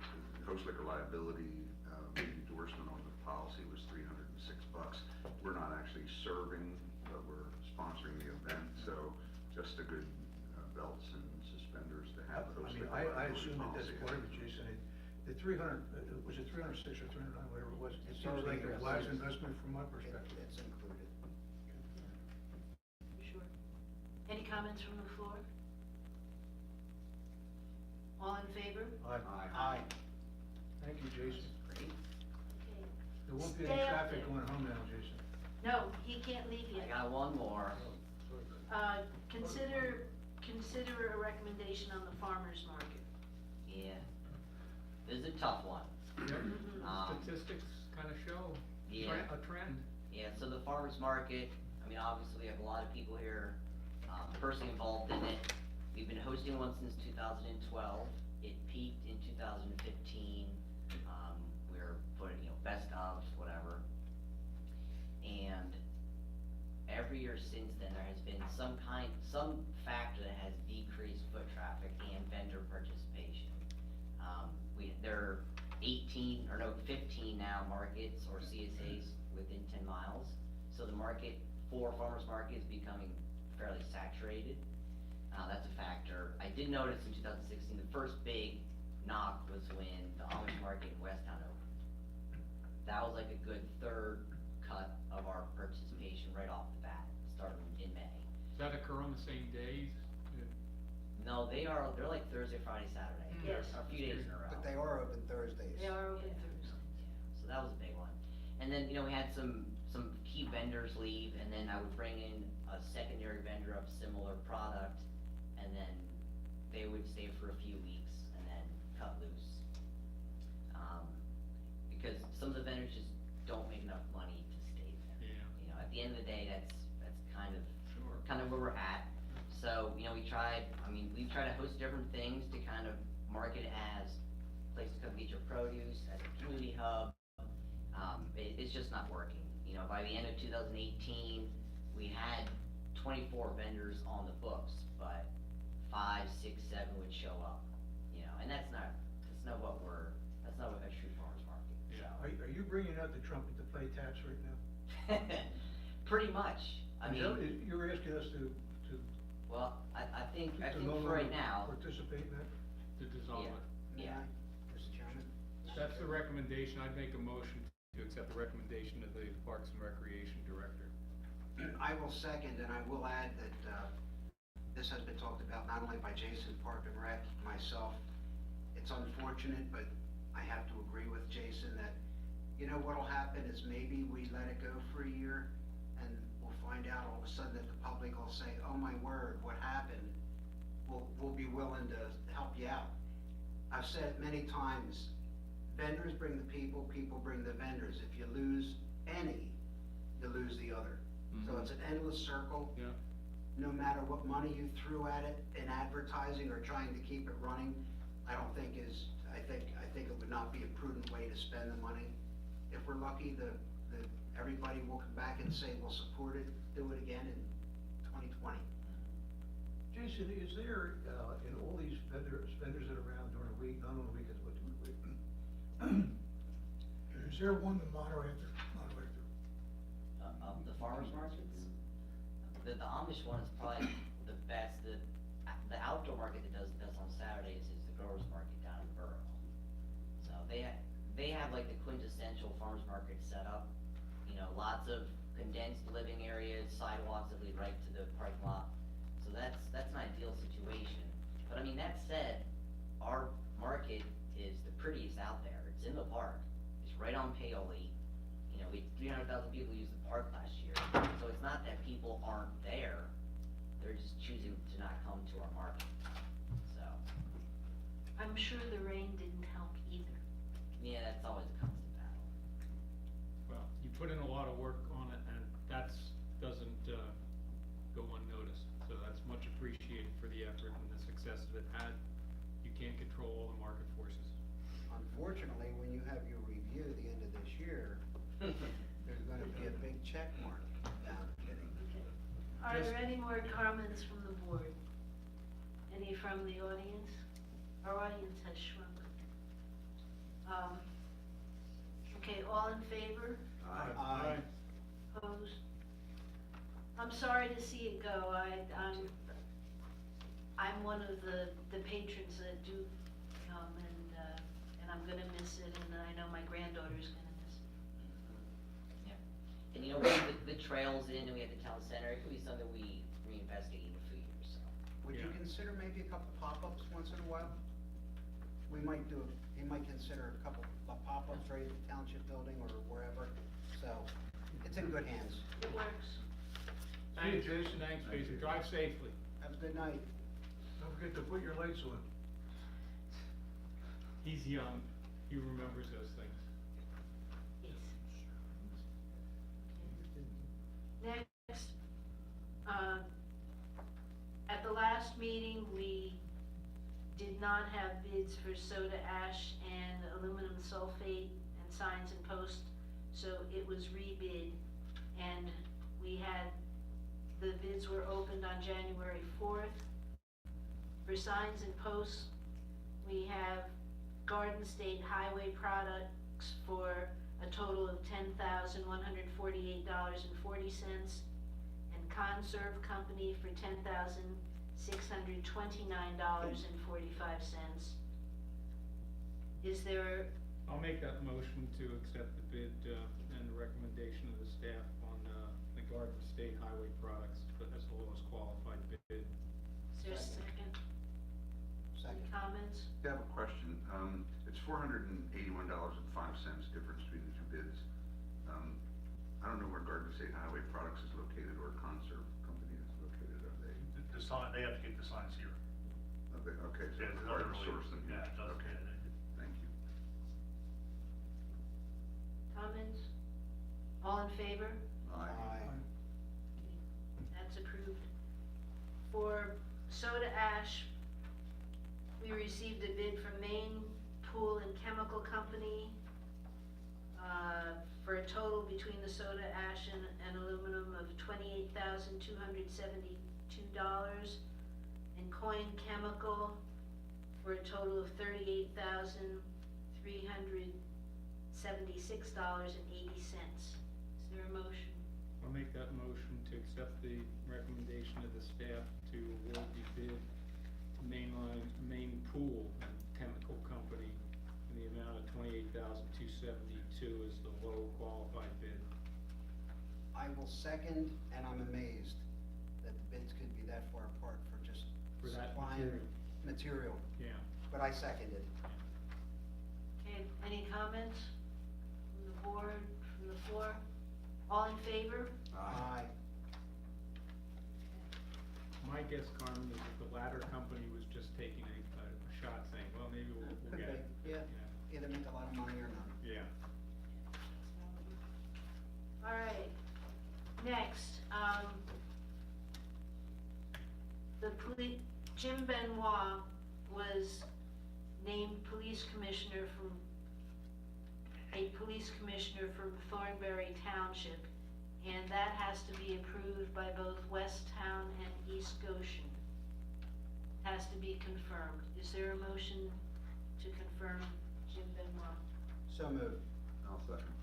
Host liquor liability, endorsement on the policy was $306. We're not actually serving, but we're sponsoring the event, so just a good, belts and suspenders to have the I host mean, liquor I liability assume that that's policy. part of it, Jason. The 300, was it 306 or 309, whatever it was? It seems like a wise investment from my perspective. It's included. Sure. Any comments from the floor? All in favor? Aye. Thank you, Jason. Okay. There won't be any Stay up traffic there. going home now, Jason. No, he can't leave I yet. got one more. Consider a recommendation on the farmer's market. Yeah. This is a tough one. Statistics kind of show Yeah. a trend. Yeah, so the farmer's market, I mean, obviously we have a lot of people here, personally involved in it. We've been hosting one since 2012. It peaked in 2015. We were putting, best of, whatever. And every year since then, there has been some factor that has decreased foot traffic and vendor participation. There are 15 now markets or CSAs within 10 miles. So the market for farmers market is becoming fairly saturated. That's a factor. I did notice in 2016, the first big knock was when the Amish market in Westtown opened. That was like a good third cut of our participation right off the bat, starting in May. Does that occur on the same days? No, they're like Thursday, Friday, Saturday. Yes. A few days in a row. But they are open Thursdays. They are open Yeah. Thursday. So that was a big one. And then, we had some key vendors leave, and then I would bring in a secondary vendor of similar product, and then they would stay for a few weeks and then cut loose. Because some of the vendors just don't make enough money to stay there. Yeah. At the end of the day, that's kind of Sure. where we're at. So, we've tried to host different things to kind of market it as a place to come get your produce, as a community hub. It's just not working. By the end of 2018, we had 24 vendors on the books, but 5, 6, 7 would show up. And that's not what a true farmer's market. Yeah. Are you bringing out the trumpet to play taps right now? So. Pretty much. You're asking us to Well, I think no for longer right now, participate in that? To dissolve Yeah. it. yeah. Mr. Chairman? That's the recommendation. I'd make a motion to accept the recommendation of the Parks and Recreation Director. I will second, and I will add that this has been talked about not only by Jason, Park and Rec, myself. It's unfortunate, but I have to agree with Jason that, what'll happen is maybe we let it go for a year, and we'll find out all of a sudden that the public will say, oh my word, what happened? We'll be willing to help you out. I've said it many times, vendors bring the people, people bring the vendors. If you lose any, you lose the other. So it's an endless circle. Yeah. No matter what money you threw at it in advertising or trying to keep it running, I think it would not be a prudent way to spend the money. If we're lucky, everybody will come back and say, we'll support it, do it again in 2020. Jason, is there, in all these vendors that are around during the week, not on the weekends, but during the week, is there one to monitor? The farmers markets, the Amish one is probably the best. The outdoor market that does on Saturdays is the growers market down in Borough. So they have like the quintessential farmers market set up, you know, lots of condensed living areas, sidewalks that lead right to the parking lot. So that's an ideal situation. But I mean, that said, our market is the prettiest out there. It's in the park. It's right on Paoli. You know, we had 300,000 people use the park last year. So it's not that people aren't there. They're just choosing to not come to our market. So, I'm sure the rain didn't help either. yeah, that's always a constant battle. Well, you put in a lot of work on it, and doesn't go unnoticed. So that's much appreciated for the effort and the success that it had. You can't control all the market forces. Unfortunately, when you have your review at the end of this year, there's gonna be a big check mark. No, I'm kidding. Are there any more comments from the board? Any from the audience? Our audience has shrunk. Okay, all in favor? Aye. Opposed? I'm sorry to see it go. I'm one of the patrons that do come, and I'm gonna miss it, and I know my granddaughter's gonna miss it. And you know, we have the trails in, and we have the town center. It could be something we reinvestigate in a few years, so. Would you Yeah. consider maybe a couple pop-ups once in a while? You might consider a couple of pop-ups right at the township building or wherever, so it's in good hands. It works. Thanks, Jason. Thanks, Jason. Drive safely. Have a good night. Don't forget to put your lights on. He's young. He remembers those things. Yes. Next, at the last meeting, we did not have bids for soda ash and aluminum sulfate and signs and posts, so it was rebid. And the bids were opened on January 4th. For signs and posts, we have Garden State Highway Products for a total of $10,148.40, and Conserve Company for $10,629.45. Is there, I'll make that motion to accept the bid and the recommendation of the staff on the Garden State Highway Products, but as the lowest qualified bid. is there a second? Second. Any comments? I have a question. It's $481.05 difference between the two bids. I don't know where Garden State Highway Products is located or Conserve Company is located, are they? The sign, they have to get the signs here. Okay, so Yeah, it's it hard doesn't to really- source them here. yeah, it doesn't, Okay, yeah. thank you. Comments? All in favor? Aye. That's approved. For soda ash, we received a bid from Maine Pool and Chemical Company for a total between the soda ash and aluminum of $28,272, and Coin Chemical for a total of $38,376.80. Is there a motion? I'll make that motion to accept the recommendation of the staff to award the bid to Maine Pool and Chemical Company in the amount of $28,272 as the low qualified bid. I will second, and I'm amazed that the bids could be that far apart for just For that supplying material, Yeah. but I seconded. Okay, any comments from the board, from the floor? All in favor? Aye. My guess, Carmen, is that the latter company was just taking a shot saying, well, maybe we'll Could get it. be, yeah, either make a lot of money or none. Yeah. All right, next, Jim Benoit was named police commissioner from Thornbury Township, and that has to be approved by both West Town and East Goshen. Has to be confirmed. Is there a motion to confirm Jim Benoit? So moved. I'll second.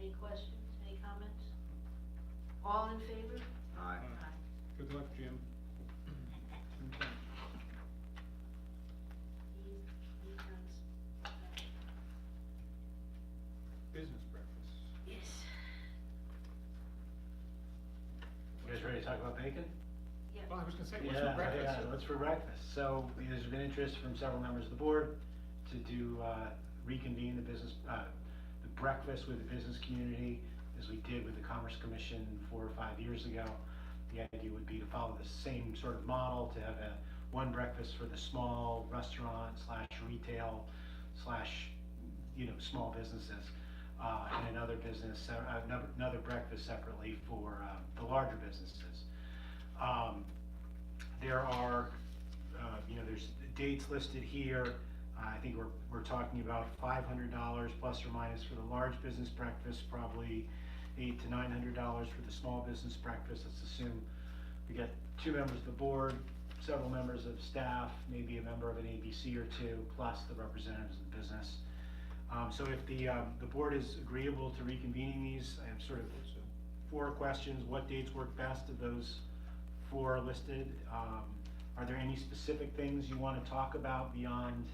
Any questions, any comments? All in favor? Aye. Good luck, Jim. He does. Business breakfast. Yes. You guys ready to talk about bacon? Yeah. Well, I was gonna say, what's Yeah, for breakfast? yeah, what's for breakfast? So, there's been interest from several members of the board to do, reconvene the business, the breakfast with the business community, as we did with the Commerce Commission 4 or 5 years ago. The idea would be to follow the same sort of model, to have one breakfast for the small restaurant / retail / small businesses, and another breakfast separately for the larger businesses. There are, there's dates listed here. I think we're talking about $500 plus or minus for the large business breakfast, probably $800 to $900 for the small business breakfast. Let's assume we get 2 members of the board, several members of staff, maybe a member of an ABC or 2, plus the representatives of the business. So if the board is agreeable to reconvening these, I have sort of 4 questions. What dates work best of those 4 listed? Are there any specific things you want to talk about beyond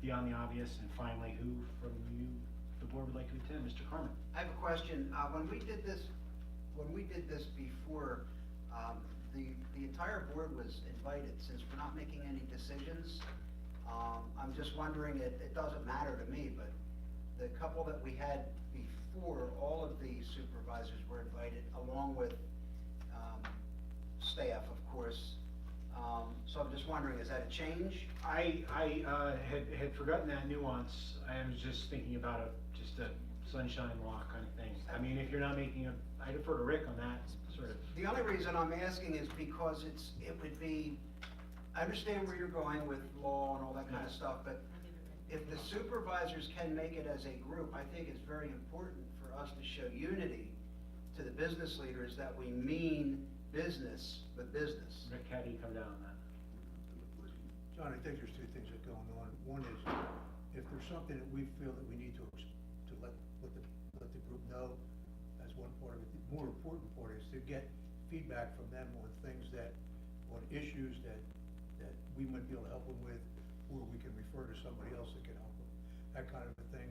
the obvious? And finally, who from you, the board, would like to attend? Mr. Carmen. I have a question. When we did this before, the entire board was invited. Since we're not making any decisions, I'm just wondering, it doesn't matter to me, but the couple that we had before, all of the supervisors were invited, along with staff, of course. So I'm just wondering, is that a change? I had forgotten that nuance. I was just thinking about just a sunshine law kind of thing. I mean, if you're not making I defer to Rick on that sort of. The only reason I'm asking is because it would be, I understand where you're going with law and all that kind of stuff, but if the supervisors can make it as a group, I think it's very important for us to show unity to the business leaders that we mean business with business. Rick, how do you come down on that? John, I think there's 2 things that are going on. One is, if there's something that we feel that we need to let the group know, that's one part of it. The more important part is to get feedback from them on things on issues that we might be able to help them with, or we can refer to somebody else that can help them, that kind of a thing.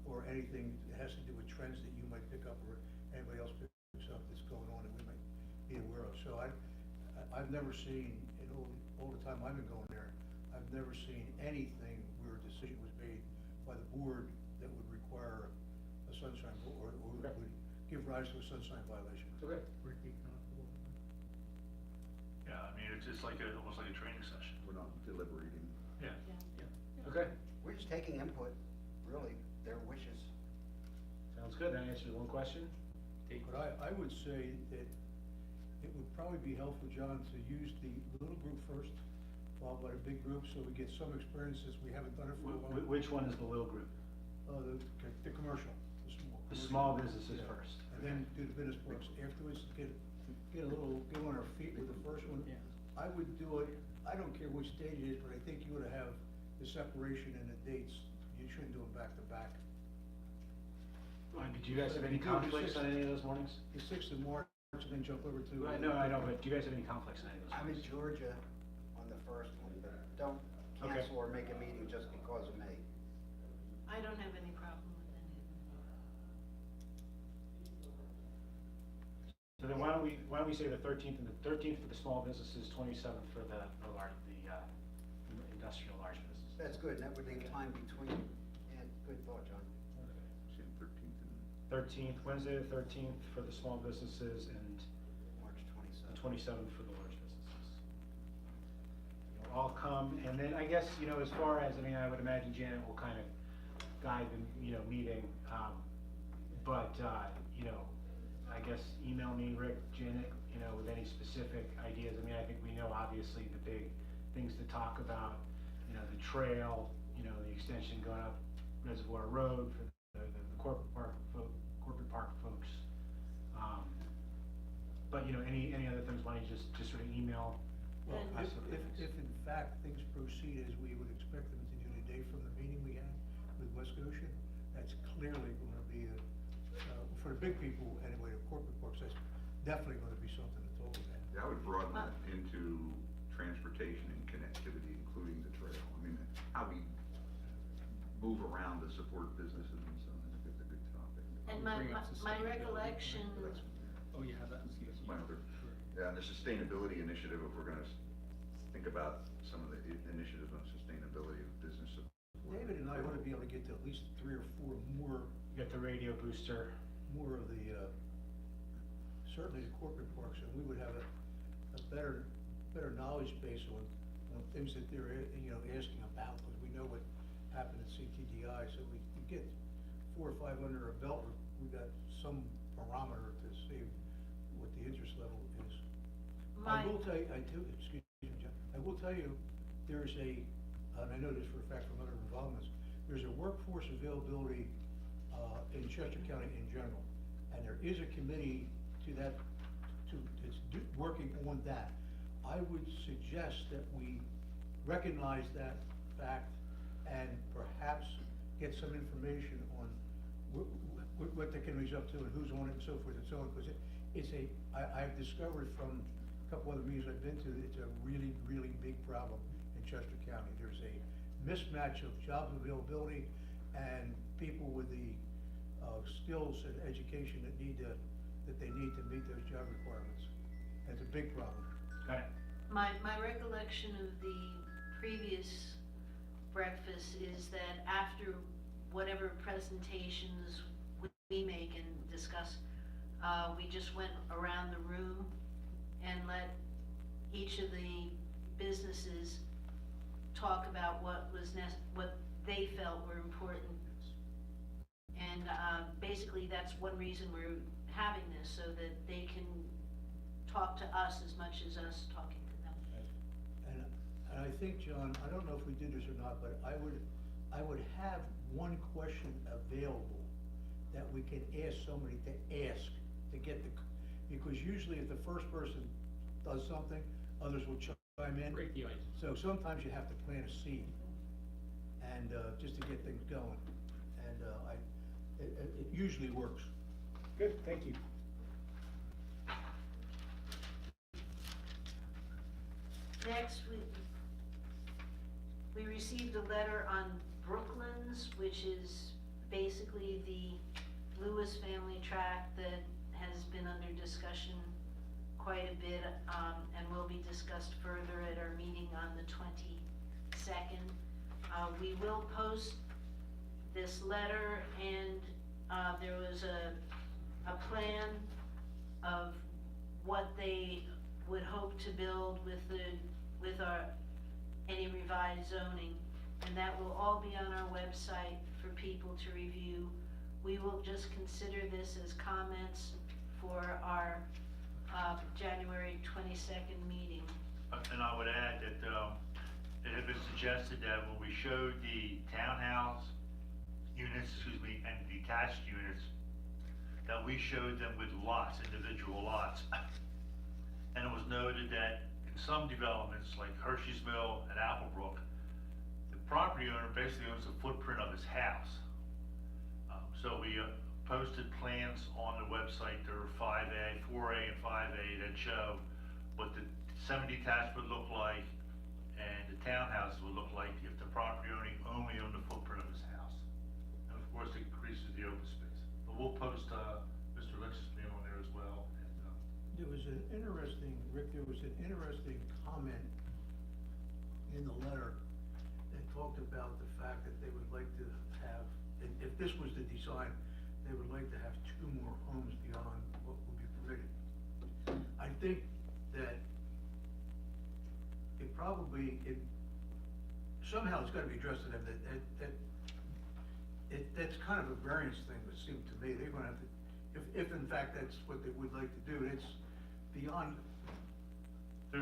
Or anything that has to do with trends that you might pick up, or anybody else picks up that's going on that we might be aware of. So I've never seen, in all the time I've been going there, I've never seen anything where a decision was made by the board that would require a sunshine, or would give rise to a sunshine violation. Okay. Yeah, I mean, it's just almost like a training session. We're not deliberating. Yeah. Okay. We're just taking input, really, their wishes. Sounds good. That answers 1 question. But I would say that it would probably be helpful, John, to use the little group first, followed by the big group, so we get some experiences. We haven't done it for a while. Which one is the little group? The commercial, The small businesses first. And then do the business books afterwards, get on our feet with the first one. Yeah. I would do it, I don't care which date it is, but I think you ought to have the separation and the dates. You shouldn't do them back to back. Did you guys have any You do the conflicts on 6th. any of those mornings? The 6th of March, and then jump over to. No, I know, but do you guys have any conflicts on any of those I'm in mornings? Georgia on the first one, but don't Okay. cancel or make a meeting just because of me. I don't have any problem with any of them. So then why don't we say the 13th, and the 13th for the small businesses, 27th for the industrial large business. That's good, and that would leave time between, yeah, good thought, John. See, 13th and 13th, Wednesday the 13th for the small businesses, and March the 27 for the large businesses. They'll all come, and then I guess, as far as, I would imagine Janet will kind of guide the, meeting, but, I guess email me, Rick, Janet, with any specific ideas. I think we know obviously the big things to talk about, the trail, the extension going up Reservoir Road for the corporate park folks. But, any other things, why don't you just sort of email? Well, And- if in fact things proceed as we would expect them to do today from the meeting we had with West Goshen, that's clearly gonna be for the big people anyway, the corporate parks, that's definitely gonna be something to talk about. Yeah, I would broaden that into transportation and connectivity, including the trail. How we move around to support businesses and so on, I think it's a good topic. And Bring up my sustainability. recollection, But that's- Oh, you have that? That's my other, yeah, and the sustainability initiative, if we're gonna think about some of the initiatives on sustainability of business support. David and I ought to be able to get to at least 3 or 4 more You got the radio booster. of the, certainly the corporate parks, and we would have a better knowledge base on things that they're, asking about, because we know what happened at CTDI, so we get 4 or 5 under our belt, we got some barometer to see what the interest level is. I will tell you, excuse me, John, I will tell you, there's and I know this for a fact from other involvements, there's a workforce availability, in Chester County in general, and there is a committee that's working on that. I would suggest that we recognize that fact and perhaps get some information on what the committee's up to and who's on it and so forth and so on, because I've discovered from a couple other meetings I've been to, it's a really, really big problem in Chester County. There's a mismatch of job availability and people with the skills and education that they need to meet those job requirements. And it's a big problem. Okay. my recollection of the previous breakfast is that after whatever presentations we make and discuss, we just went around the room and let each of the businesses talk about what they felt were important. And basically, that's one reason we're having this, so that they can talk to us as much as us talking to them. And I think, John, I don't know if we did this or not, but I would have one question available that we can ask somebody to ask to get because usually if the first person does something, others will chime in. Great, yeah. So sometimes you have to plant a seed and, just to get things going. And, it usually works. Good, thank you. Next, we received a letter on Brooklands, which is basically the Lewis family tract that has been under discussion quite a bit, and will be discussed further at our meeting on the 22nd. We will post this letter, and there was a plan of what they would hope to build with any revised zoning, and that will all be on our website for people to review. We will just consider this as comments for our January 22nd meeting. And I would add that it had been suggested that when we showed the townhouse units, and detached units, that we showed them with lots, individual lots. And it was noted that in some developments, like Hershey's Mill and Applebrook, the property owner basically owns the footprint of his house. So we posted plans on the website. There were 4A and 5A that show what the semi-detached would look like and the townhouses would look like if the property owner only owned the footprint of his house. And of course, it increases the open space. But we'll post Mr. Lynch's name on there as well. There was an interesting, Rick, comment in the letter that talked about the fact that they would like to have, if this was the design, they would like to have 2 more homes beyond what would be permitted. I think that somehow it's gotta be addressed to them, that's kind of a variance thing, it seemed to me. They're gonna have to, if in fact that's what they would like to do, it's beyond. I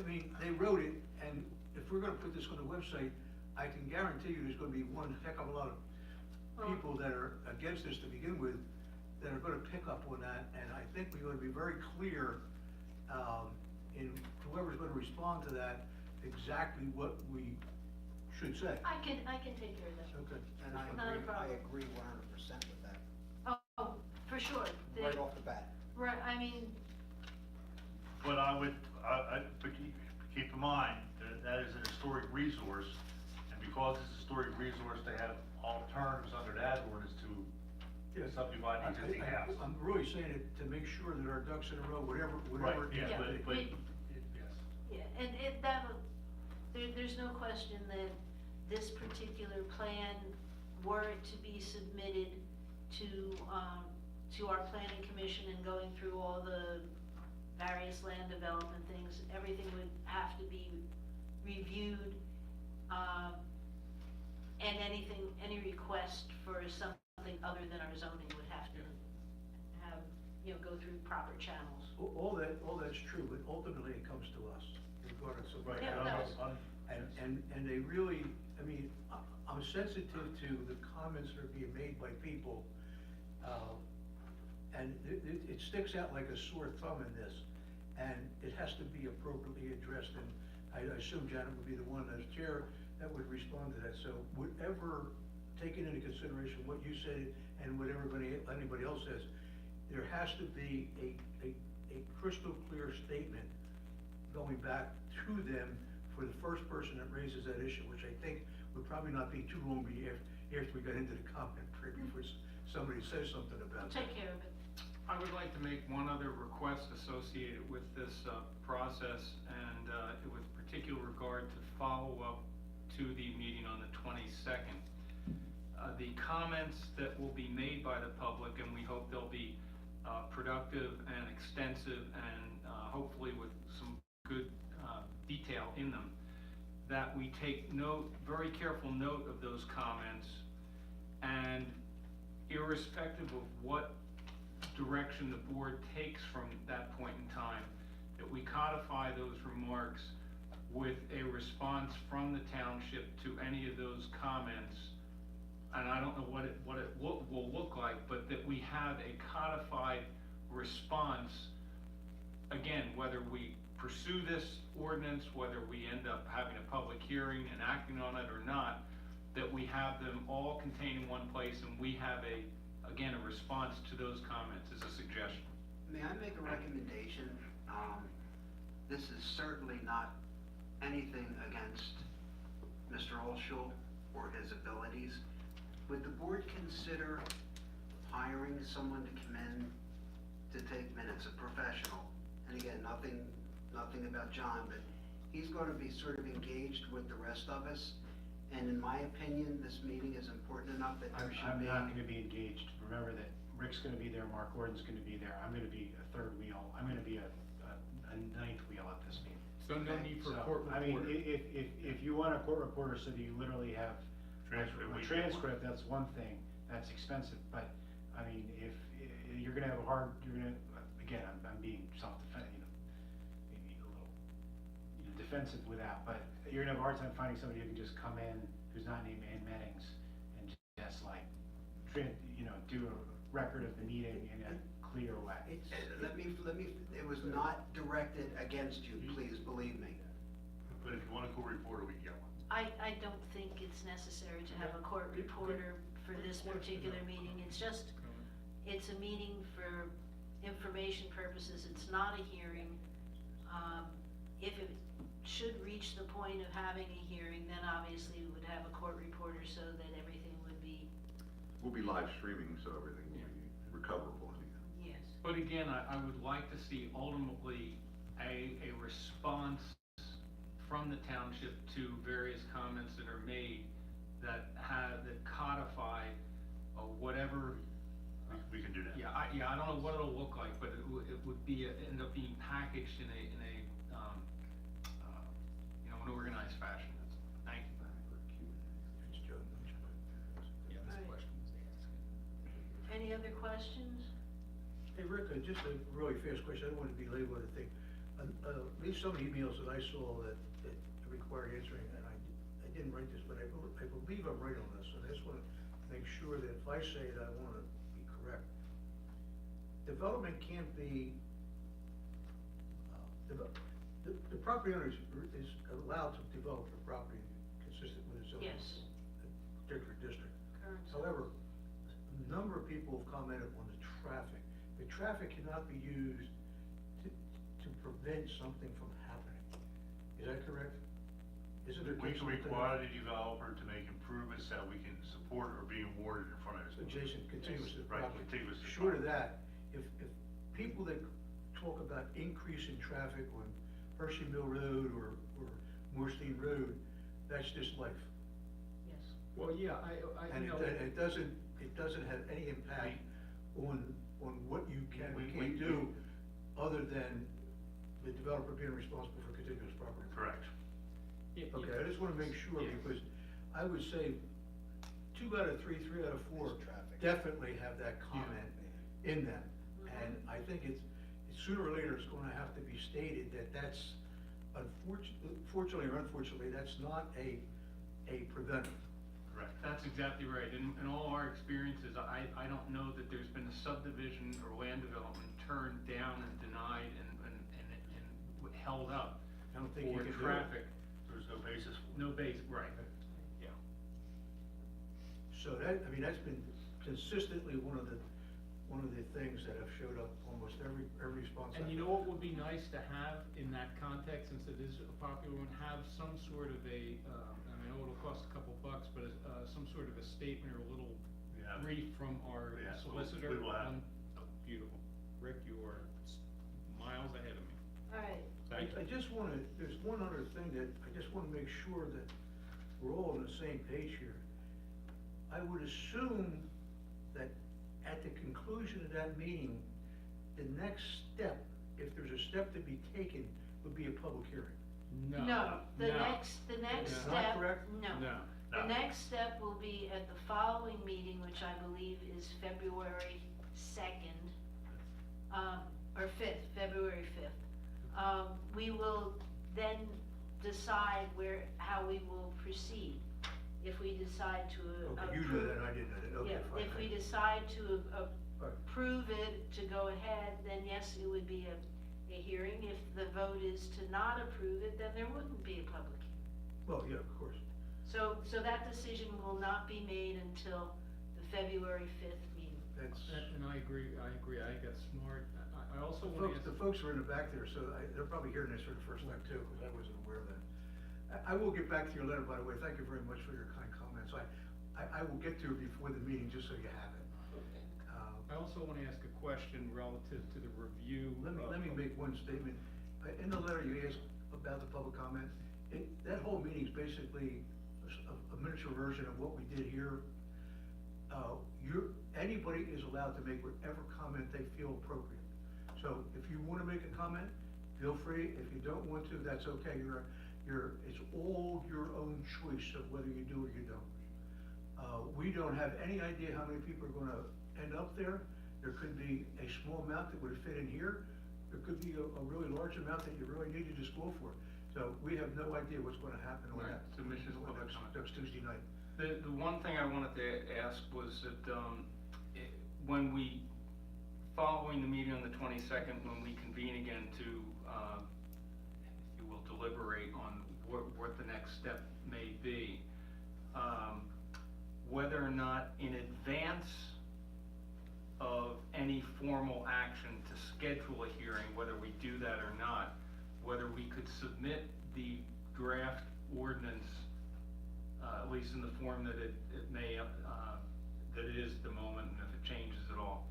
mean, they wrote it, and if we're gonna put this on the website, I can guarantee you there's gonna be one heck of a lot of people that are against this to begin with, that are gonna pick up on that, and I think we ought to be very clear, in whoever's gonna respond to that, exactly what we should say. I can take care of that. Okay. And Not a I problem. agree 100% with that, Oh, for sure. right off the bat. Right, I mean, But but keep in mind, that is an historic resource, and because it's a historic resource, they have alternatives under that ordinance to subdivide the existing house. I'm really saying it to make sure that our ducks in a row, whatever. Right, it yeah, is. but, It- yes. yeah, and there's no question that this particular plan, were it to be submitted to our planning commission and going through all the various land development things, everything would have to be reviewed, and any request for something other than our zoning would have to have, go through proper channels. All that's true, but ultimately it comes to us, regardless of. Right, Yeah, and that was- And they really, I mean, I'm sensitive to the comments that are being made by people, and it sticks out like a sore thumb in this, and it has to be appropriately addressed, and I assume Janet would be the one as chair that would respond to that, so whatever, taking into consideration what you said and what anybody else says, there has to be a crystal clear statement going back to them for the first person that raises that issue, which I think would probably not be too long after we got into the comment period, before somebody says something We'll about that. take care of it. I would like to make one other request associated with this process, and with particular regard to follow-up to the meeting on the 22nd. The comments that will be made by the public, and we hope they'll be productive and extensive, and hopefully with some good detail in them, that we take note, very careful note of those comments, and irrespective of what direction the board takes from that point in time, that we codify those remarks with a response from the township to any of those comments. And I don't know what it will look like, but that we have a codified response, again, whether we pursue this ordinance, whether we end up having a public hearing and acting on it or not, that we have them all contained in one place, and we have a response to those comments as a suggestion. May I make a recommendation? This is certainly not anything against Mr. Olschel or his abilities. Would the board consider hiring someone to come in to take minutes, a professional? And again, nothing about John, but he's going to be sort of engaged with the rest of us. And in my opinion, this meeting is important enough that there should I'm be. not gonna be engaged. Remember that Rick's gonna be there, Mark Gordon's gonna be there, I'm gonna be a third wheel, I'm gonna be a ninth wheel at this meeting. So no need for So, court I mean, reporter. if you want a court reporter so that you literally have Transcript, a we get transcript, that's one thing, that's expensive, but, I mean, if you're gonna have again, I'm being maybe a little, defensive with that, but you're gonna have a hard time finding somebody who can just come in, who's not named Ann Mettings, and just like, do a record of the meeting in a clear way. Let me, it was not directed against you, please believe me. But if you want a court reporter, we can get one. I don't think it's necessary to have a court reporter for this particular meeting. It's a meeting for information purposes. It's not a hearing. If it should reach the point of having a hearing, then obviously we would have a court reporter so that everything would be, We'll be live streaming, so everything will be recoverable anyhow. yes. But again, I would like to see ultimately a response from the township to various comments that are made that codify whatever we can do that. Yeah, I don't know what it'll look like, but it would be, end up being packaged in a, you know, an organized fashion. Thank you. It's Joe. Yeah, this Right. question was asked. Any other questions? Hey, Rick, just a really fast question, I don't want to belabor the thing. At least some emails that I saw that require answering, and I didn't write this, but I believe I'm right on this, and I just want to make sure that if I say it, I want to be correct. Development can't be, the property owner is allowed to develop the property consistent with his zoning. Yes. Particular district. Current. However, a number of people have commented on the traffic. The traffic cannot be used to prevent something from happening. Is that correct? Isn't there? We can require the developer to make improvements that we can support or be awarded in front of us. Adjacent, contiguous to the Right, property. contiguous to the Short of property. that, if people that talk about increasing traffic on Hershey Mill Road or Moorstein Road, that's just life. Yes. Well, yeah, And you know. it doesn't have any impact on what you can or can't do, other than the developer being responsible for contiguous property. Correct. Okay, I just wanna make sure, Yeah. because I would say 2 out of 3, 3 out of 4 definitely have that comment in them. And I think it's, sooner or later, it's gonna have to be stated that that's, fortunately or unfortunately, that's not a preventive. Correct. That's exactly right. In all our experiences, I don't know that there's been a subdivision or land development turned down and denied and held up I don't think you for can do it. traffic. There's no basis for it. No base, right, yeah. So that, I mean, that's been consistently one of the things that have showed up almost every response. And you know what would be nice to have in that context, since it is a popular one, have some sort of a, I know it'll cost a couple bucks, but some sort of a statement or a little Yeah. brief from our Yeah, solicitor. we will have. Oh, beautiful. Rick, you are miles ahead of me. All right. Thank I you. just wanna, there's one other thing that I just wanna make sure that we're all on the same page here. I would assume that at the conclusion of that meeting, the next step, if there's a step to be taken, would be a public hearing. No, the No. next Is step. that correct? No. No. The No. next step will be at the following meeting, which I believe is February 2nd, or 5th, February 5th. We will then decide how we will proceed. If we decide to Okay, you knew that, I didn't know that, okay, Yeah, fine. if we decide to Right. approve it, to go ahead, then yes, it would be a hearing. If the vote is to not approve it, then there wouldn't be a public hearing. Well, yeah, of course. So that decision will not be made until the February 5th meeting. That's, And I agree, I think that's smart. I also want to ask. the folks are in the back there, so they're probably hearing this for the first time too, because I wasn't aware of that. I will get back to your letter, by the way, thank you very much for your kind comments. I will get to it before the meeting, just so you have it. I also want to ask a question relative to the review. Let me make one statement. In the letter you asked about the public comment, that whole meeting's basically a miniature version of what we did here. Anybody is allowed to make whatever comment they feel appropriate. So if you wanna make a comment, feel free. If you don't want to, that's okay. It's all your own choice of whether you do or you don't. We don't have any idea how many people are gonna end up there. There could be a small amount that would fit in here. There could be a really large amount that you really needed to school for. So we have no idea what's gonna happen on Right, that. submissions, public comment. That's Tuesday night. The one thing I wanted to ask was that, when we, following the meeting on the 22nd, when we convene again to, if you will, deliberate on what the next step may be, whether or not in advance of any formal action to schedule a hearing, whether we do that or not, whether we could submit the draft ordinance, at least in the form that it may, that it is at the moment, and if it changes at all,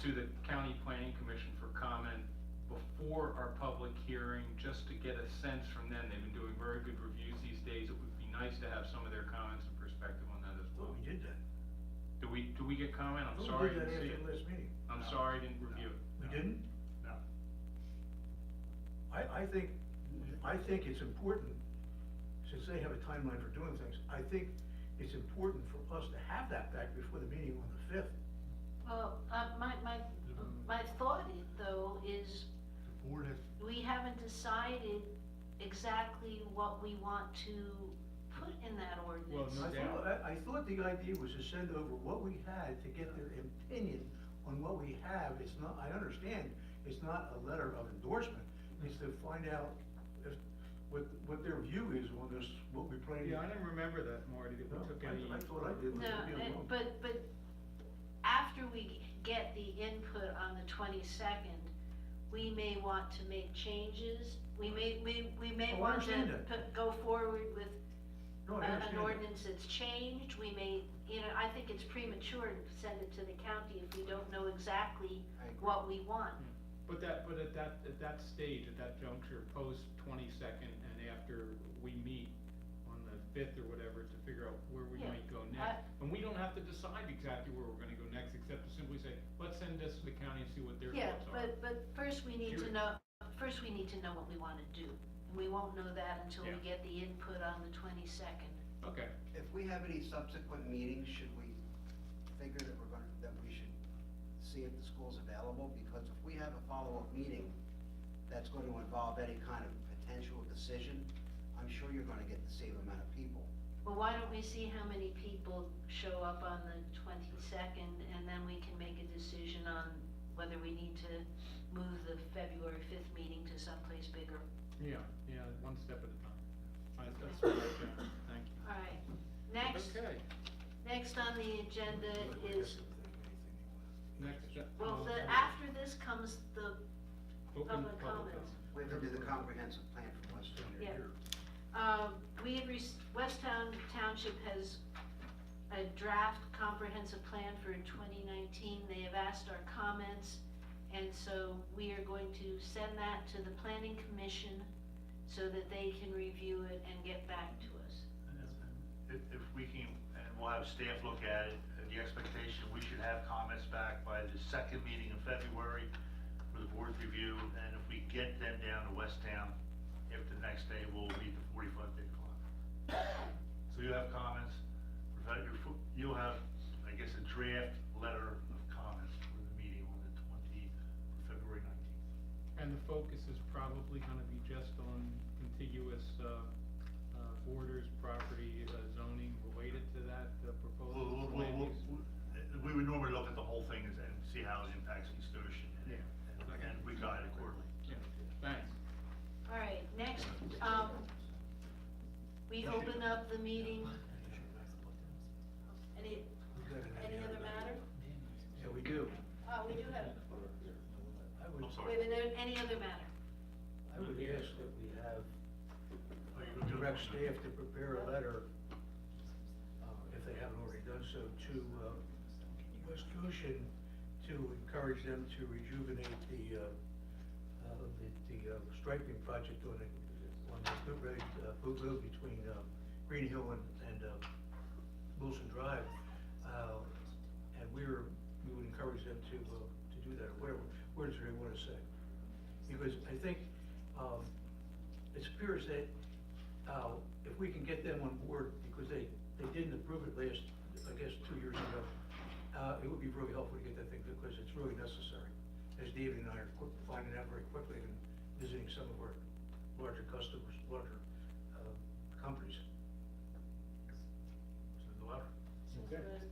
to the County Planning Commission for comment before our public hearing, just to get a sense from them. They've been doing very good reviews these days. It would be nice to have some of their comments and perspective on that as well. Well, we did that. Do we get comment? I'm We sorry, I did that didn't see after it. the last meeting. I'm sorry, I didn't review it. We didn't? No. I think it's important, since they have a timeline for doing things, I think it's important for us to have that back before the meeting on the 5th. Well, my thought though is, The board has, we haven't decided exactly what we want to put in that ordinance. No doubt. I thought the idea was to send over what we had to get their opinion on what we have. It's not, I understand, it's not a letter of endorsement, it's to find out if, what their view is on this, what we plan. Yeah, I didn't remember that, Marty, that we took any. I thought I did. No, but after we get the input on the 22nd, we may want to make changes. We may Oh, I want to understand that. go forward with No, I an understand that. ordinance that's changed. We may, I think it's premature to send it to the county if we don't know exactly I agree. what we want. But at that stage, at that juncture, post 22nd, and after we meet on the 5th or whatever, to figure out where we Yeah, might go next. And we don't have to decide exactly where we're gonna go next, except to simply say, let's send this to the county and see what their Yeah, thoughts are. but first we need to Period. know, what we wanna do. And we won't know that until we Yeah. get the input on the 22nd. Okay, If we have any subsequent meetings, should we figure that we should see if the school's available? Because if we have a follow-up meeting that's going to involve any kind of potential decision, I'm sure you're gonna get the same amount of people. Well, why don't we see how many people show up on the 22nd, and then we can make a decision on whether we need to move the February 5th meeting to someplace bigger. yeah, one step at a time. That's what I got. Thank you. All right, next, Okay, next on the agenda is, next. well, after this comes the Open public public comments. We have to do the comprehensive plan for West Virginia. Yeah. Westtown Township has a draft comprehensive plan for 2019. They have asked our comments, and so we are going to send that to the planning commission so that they can review it and get back to us. if we can, and we'll have staff look at it, the expectation, we should have comments back by the second meeting in February for the board's review, and if we get them down to West Town, if the next day, we'll meet the 45-day clock. So you have comments, you'll have, I guess, a draft letter of comments for the meeting on the February 19th. And the focus is probably gonna be just on contiguous, borders, property, zoning related to that proposal. We would normally look at the whole thing and see how it impacts East Ocean, Yeah. and we guide accordingly. Yeah, thanks. All right, next, we open up the meeting. Any other matter? Yeah, we do. Oh, we do have, I would, I'm sorry. wait, any other matter? I would ask that we have Oh, you're gonna do it direct on- staff to prepare a letter, if they haven't already done so, to West Goshen to encourage them to rejuvenate the striping project on the Boot Road between Green Hill and Wilson Drive. And we would encourage them to do that, or whatever words they want to say. Because I think it appears that if we can get them on board, because they didn't approve it last, I guess, 2 years ago, it would be really helpful to get that thing, because it's really necessary. As David and I are finding out very quickly and visiting some of our larger customers, larger companies. Send the letter. Okay.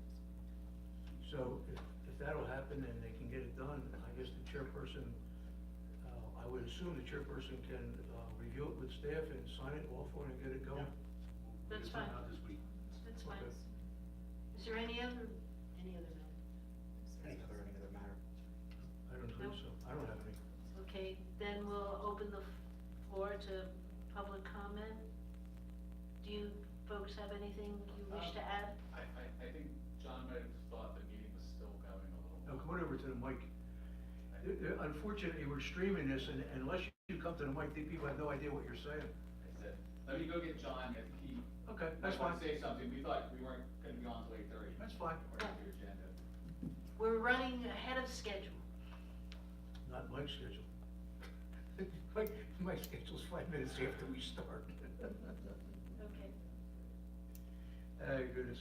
So if that'll happen and they can get it done, I guess the chairperson, I would assume the chairperson can review it with staff and sign it off on and get it going. That's We'll get fine. some out this week. That's fine. Okay. Is there any other matter? Any other matter? I don't think so. I don't have any. Okay, then we'll open the floor to public comment. Do you folks have anything you wish to add? I think John might have thought the meeting was still going a little. Now, come on over to the mic. Unfortunately, we're streaming this, and unless you come to the mic, the people have no idea what you're saying. I said, Let me go get John, if he. Okay, that's might wanna fine. say something, we thought we weren't gonna be on till 8:30. That's fine. According to your agenda. We're running ahead of schedule. Not my schedule. My schedule's 5 minutes after we start. Okay. Goodness.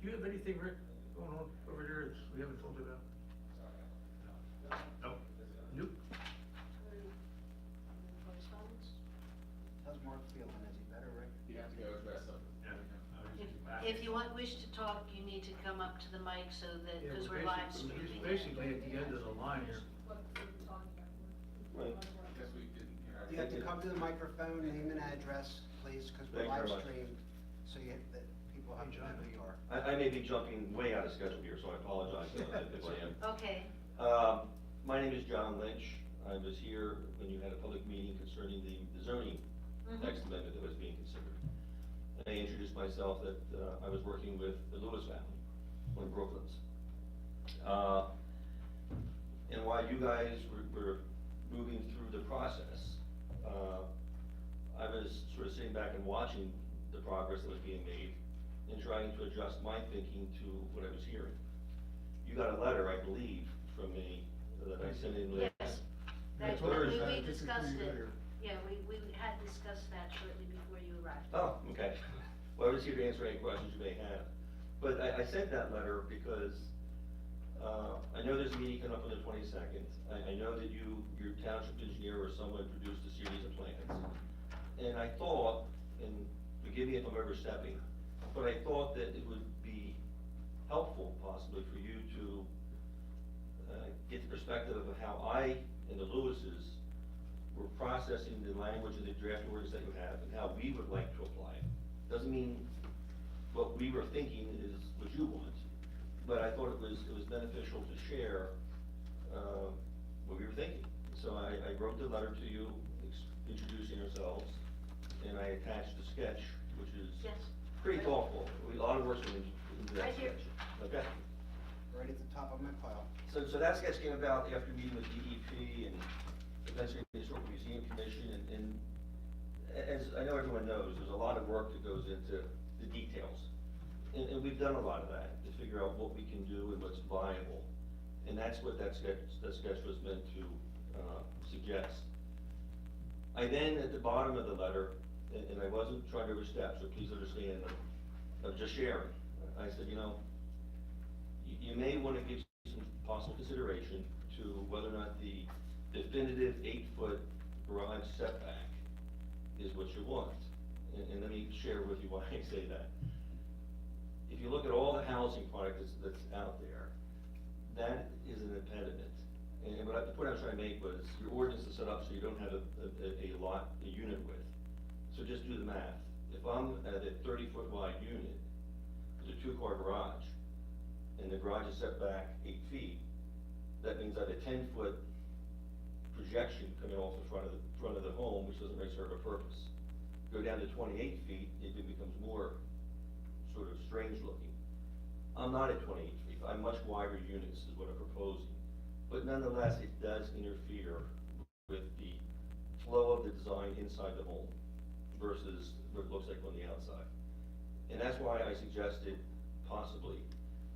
You have anything, Rick, going on over there that we haven't talked about? Nope. Nope. Correspondence? How's Mark feeling? Is he better, Rick? You have to go dress up. If you wish to talk, you need to come up to the mic so that, Yeah, because we're we're live basically- streaming. Basically at the end of the line here. Right. I guess we didn't hear. You have to come to the microphone, name and address, please, because we're Thank you very live much. streamed, so that people have to know who you are. I may be jumping way out of schedule here, so I apologize if I am. Okay, My name is John Lynch. I was here when you had a public meeting concerning the zoning text amendment that was being considered. I introduced myself that I was working with the Lewis family on Brooklands. And while you guys were moving through the process, I was sort of sitting back and watching the progress that was being made and trying to adjust my thinking to what I was hearing. You got a letter, I believe, from me that I sent in last. yes. Yeah, That, Thursday, we just before discussed you got it. here. Yeah, we had discussed that shortly before you arrived. Oh, okay. Well, I was here to answer any questions you may have. But I sent that letter because I know there's a meeting coming up on the 22nd. I know that your township engineer or someone produced a series of plans. And I thought, and forgive me if I'm overstepping, but I thought that it would be helpful possibly for you to get the perspective of how I and the Lewises were processing the language of the draft orders that you have and how we would like to apply it. Doesn't mean what we were thinking is what you want, but I thought it was beneficial to share what we were thinking. So I wrote the letter to you, introducing ourselves, and I attached the sketch, which is Yes. pretty thoughtful. A lot of work's went into that Right here. sketch. Okay. Right at the top of my pile. So that sketch came about after meeting with DEP and the Pennsylvania Historical Museum Commission, and as I know everyone knows, there's a lot of work that goes into the details. And we've done a lot of that to figure out what we can do and what's viable. And that's what that sketch was meant to suggest. I then, at the bottom of the letter, and I wasn't trying to overstep, so please understand, I'm just sharing. I said, you may want to give some possible consideration to whether or not the definitive 8-foot garage setback is what you want. And let me share with you why I say that. If you look at all the housing product that's out there, that is an impediment. And the point I was trying to make was, your ordinance is set up so you don't have a unit width. So just do the math. If I'm at a 30-foot wide unit with a 2-car garage, and the garage is set back 8 feet, that means I have a 10-foot projection coming off the front of the home, which doesn't really serve a purpose. Go down to 28 feet, it becomes more sort of strange looking. I'm not at 28 feet, I'm much wider units is what I'm proposing. But nonetheless, it does interfere with the flow of the design inside the home versus what it looks like on the outside. And that's why I suggested possibly,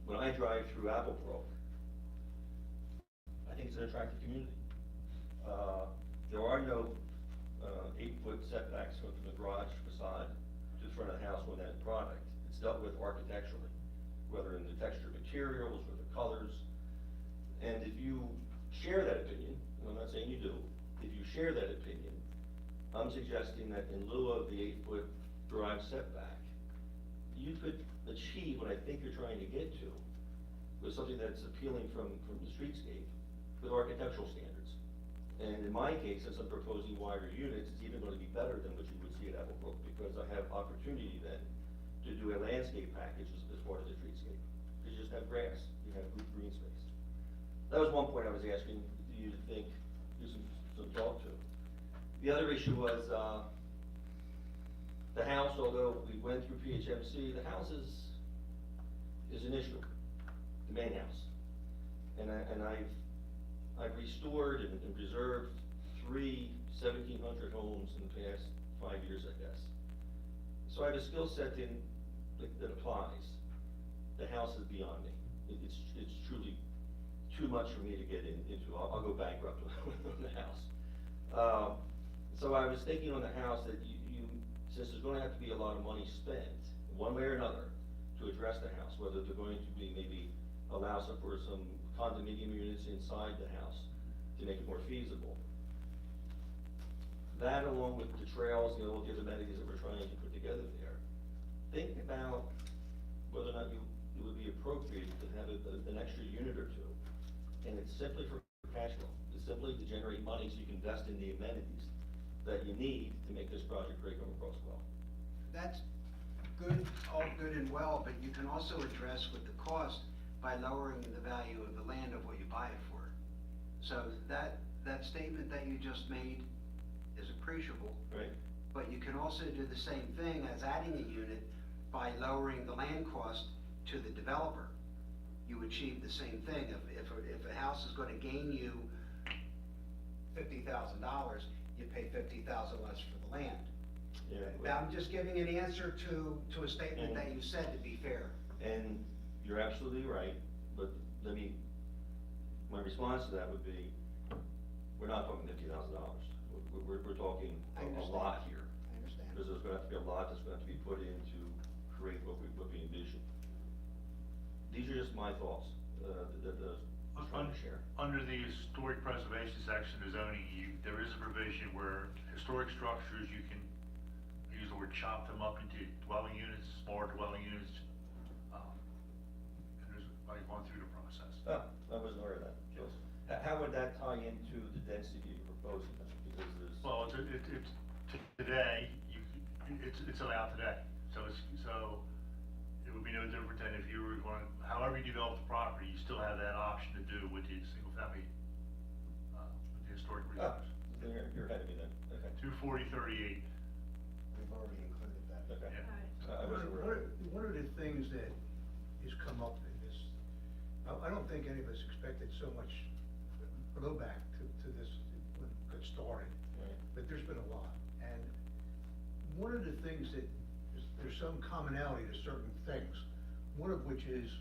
when I drive through Applebrook, I think it's an attractive community. There are no 8-foot setbacks from the garage facade to the front of the house on that product. It's dealt with architecturally, whether in the texture of materials or the colors. And if you share that opinion, and I'm not saying you do, if you share that opinion, I'm suggesting that in lieu of the 8-foot garage setback, you could achieve what I think you're trying to get to with something that's appealing from the streetscape with architectural standards. And in my case, since I'm proposing wider units, it's even going to be better than what you would see at Applebrook, because I have opportunity then to do a landscape package as part of the streetscape. Because you just have grass, you have green space. That was one point I was asking you to think, do some thought to. The other issue was the house, although we went through PHMC, the house is an issue, the main house. And I've restored and preserved 3 1,700 homes in the past 5 years, I guess. So I have a skill set that applies. The house is beyond me. It's truly too much for me to get into. I'll go bankrupt on the house. So I was thinking on the house that since there's gonna have to be a lot of money spent, one way or another, to address the house, whether they're going to be maybe allow some condominium units inside the house to make it more feasible. That along with the trails, all the other amenities that we're trying to put together there, think about whether or not it would be appropriate to have an extra unit or two. And it's simply for cash flow. It's simply to generate money so you can invest in the amenities that you need to make this project great come across well. That's good, all good and well, but you can also address with the cost by lowering the value of the land of what you buy it for. So that statement that you just made is appreciable. Right. But you can also do the same thing as adding a unit by lowering the land cost to the developer. You achieve the same thing. If a house is gonna gain you $50,000, you pay $50,000 less for the land. Yeah. Now, I'm just giving an answer to a statement that you said, to be fair. And you're absolutely right, but my response to that would be, we're not talking $50,000. We're talking I a understand. lot here. I understand. Because there's gonna have to be a lot that's gonna have to be put in to create what we envision. These are just my thoughts, that I'm trying to share. Under the historic preservation section of zoning, there is a provision where historic structures, you can use the word chop them up into dwelling units, smaller dwelling units. And there's, I've gone through the process. Oh, I wasn't aware of that, Joseph. How would that tie into the density you're proposing then? Because there's. Well, it's today, it's allowed today, so it would be no different than if you were going, however you develop the property, you still have that option to do with the single family, with the historic Oh, reserves. then you're ahead of me then, okay. 240/38. We've already included that. Okay. Yeah. I wasn't aware of it. One of the things that has come up in this, I don't think any of us expected so much blowback to this when it got started, Right. but there's been a lot. And one of the things that, there's some commonality to certain things, one of which is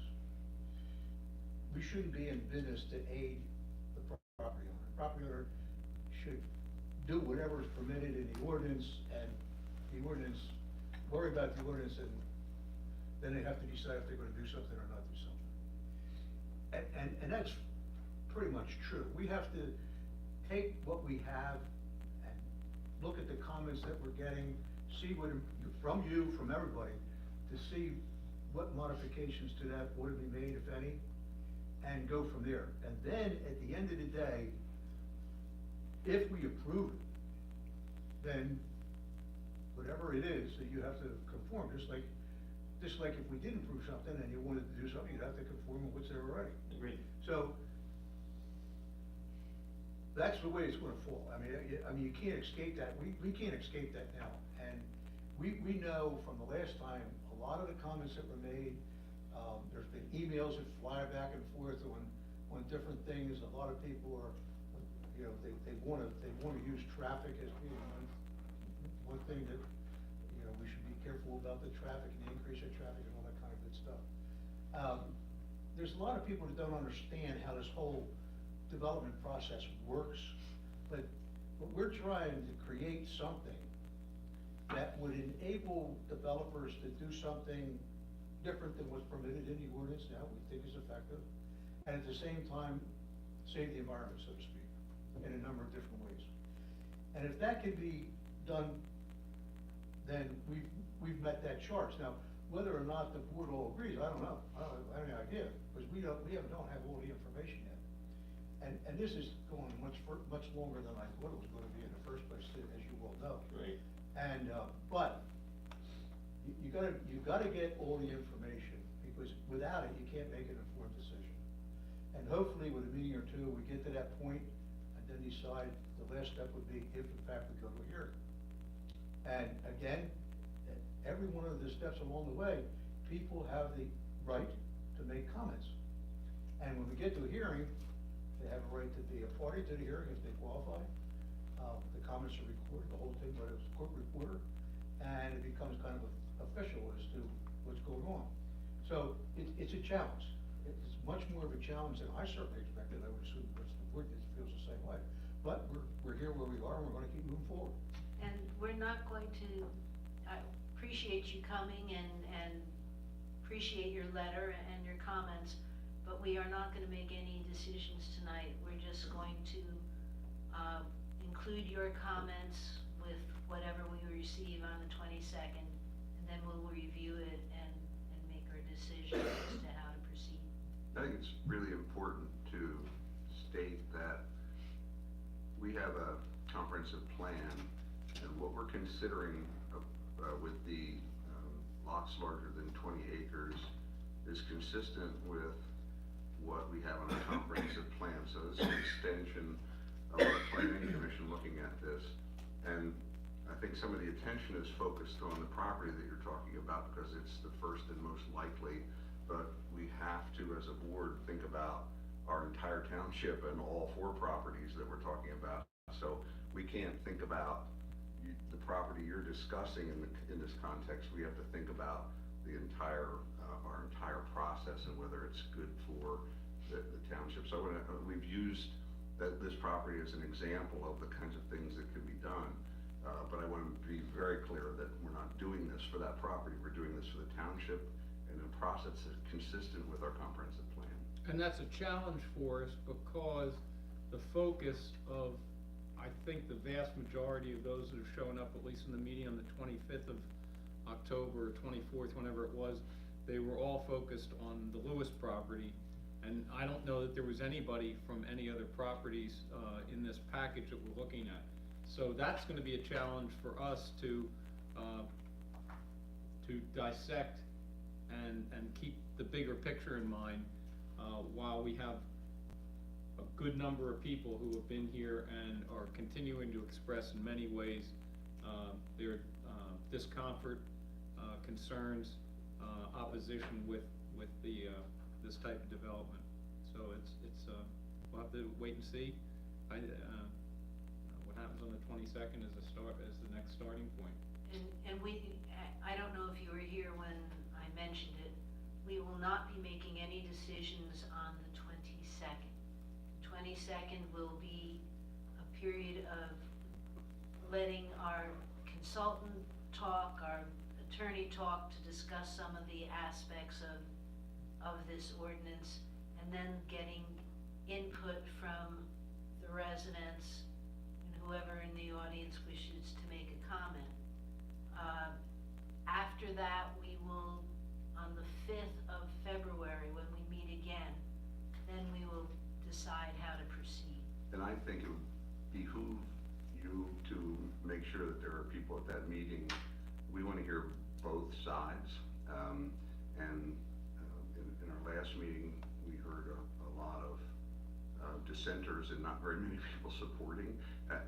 we shouldn't be in business to aid the property owner. Property owner should do whatever is permitted in the ordinance, and the ordinance, worry about the ordinance, and then they have to decide if they're gonna do something or not do something. And that's pretty much true. We have to take what we have and look at the comments that we're getting, see what, from you, from everybody, to see what modifications to that ought to be made, if any, and go from there. And then, at the end of the day, if we approve it, then whatever it is that you have to conform, just like if we didn't approve something and you wanted to do something, you'd have to conform with what's there already. Agreed. So, that's the way it's gonna fall. I mean, you can't escape that. We can't escape that now. And we know from the last time, a lot of the comments that were made, there's been emails that fly back and forth on different things. A lot of people are, they wanna use traffic as being one thing that, we should be careful about the traffic and the increase of traffic and all that kind of good stuff. There's a lot of people that don't understand how this whole development process works, but we're trying to create something that would enable developers to do something different than what's permitted in the ordinance now, we think is effective, and at the same time, save the environment, so to speak, in a number of different ways. And if that can be done, then we've met that charge. Now, whether or not the board all agrees, I don't know. I don't have any idea, because we don't have all the information yet. And this is going much longer than I thought it was gonna be in the first place, as you well know. Right. And, but, you gotta get all the information, because without it, you can't make an informed decision. And hopefully, with a meeting or two, we get to that point, and then decide, the last step would be if in fact we go to a hearing. And again, at every one of the steps along the way, people have the right to make comments. And when we get to a hearing, they have a right to be a party to the hearing if they qualify. The comments are court reporter, and it becomes kind of official as to what's going on. So it's a challenge. It's much more of a challenge than I certainly expected. I would assume the rest of the board feels the same way. But we're here where we are, and we're gonna keep moving forward. And we're not going to, I appreciate you coming and appreciate your letter and your comments, but we are not gonna make any decisions tonight. We're just going to, include your comments with whatever we receive on the 22nd, and then we'll review it and make our decision as to how to proceed. I think it's really important to state that we have a comprehensive plan, and what we're considering with the lots larger than 20 acres is consistent with what we have on our comprehensive plan. So this is an extension of our planning commission looking at this. And I think some of the attention is focused on the property that you're talking about because it's the first and most likely, but we have to, as a board, think about our entire township and all 4 properties that we're talking about. So we can't think about the property you're discussing in this context. We have to think about the entire, our entire process and whether it's good for the township. So we've used this property as an example of the kinds of things that can be done. But I want to be very clear that we're not doing this for that property. We're doing this for the township in a process that's consistent with our comprehensive plan. And that's a challenge for us because the focus of, I think, the vast majority of those that have shown up, at least in the meeting on the 25th of October or 24th, whenever it was, they were all focused on the Lewis property. And I don't know that there was anybody from any other properties in this package that we're looking at. So that's going to be a challenge for us to dissect and keep the bigger picture in mind while we have a good number of people who have been here and are continuing to express in many ways their discomfort, concerns, opposition with the this type of development. So it's we'll have to wait and see. What happens on the 22nd is the next starting point. And I don't know if you were here when I mentioned it, we will not be making any decisions on the 22nd. 22nd will be a period of letting our consultant talk, our attorney talk to discuss some of the aspects of this ordinance, and then getting input from the residents and whoever in the audience wishes to make a comment. After that, we will, on the 5th of February, when we meet again, then we will decide how to proceed. And I think it would behoove you to make sure that there are people at that meeting. We want to hear both sides. In our last meeting, we heard a lot of dissenters and not very many people supporting.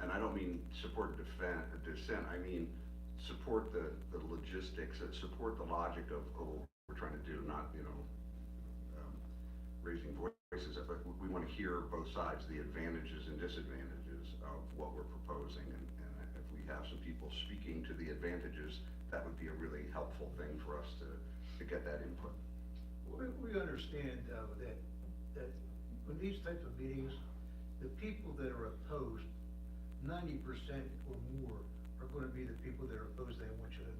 And I don't mean support dissent, I mean support the logistics, support the logic of what we're trying to do, not, raising voices. But we want to hear both sides, the advantages and disadvantages of what we're proposing. And if we have some people speaking to the advantages, that would be a really helpful thing for us to get that input. We understand that when these types of meetings, the people that are opposed, 90% or more are going to be the people that are opposed. They want you to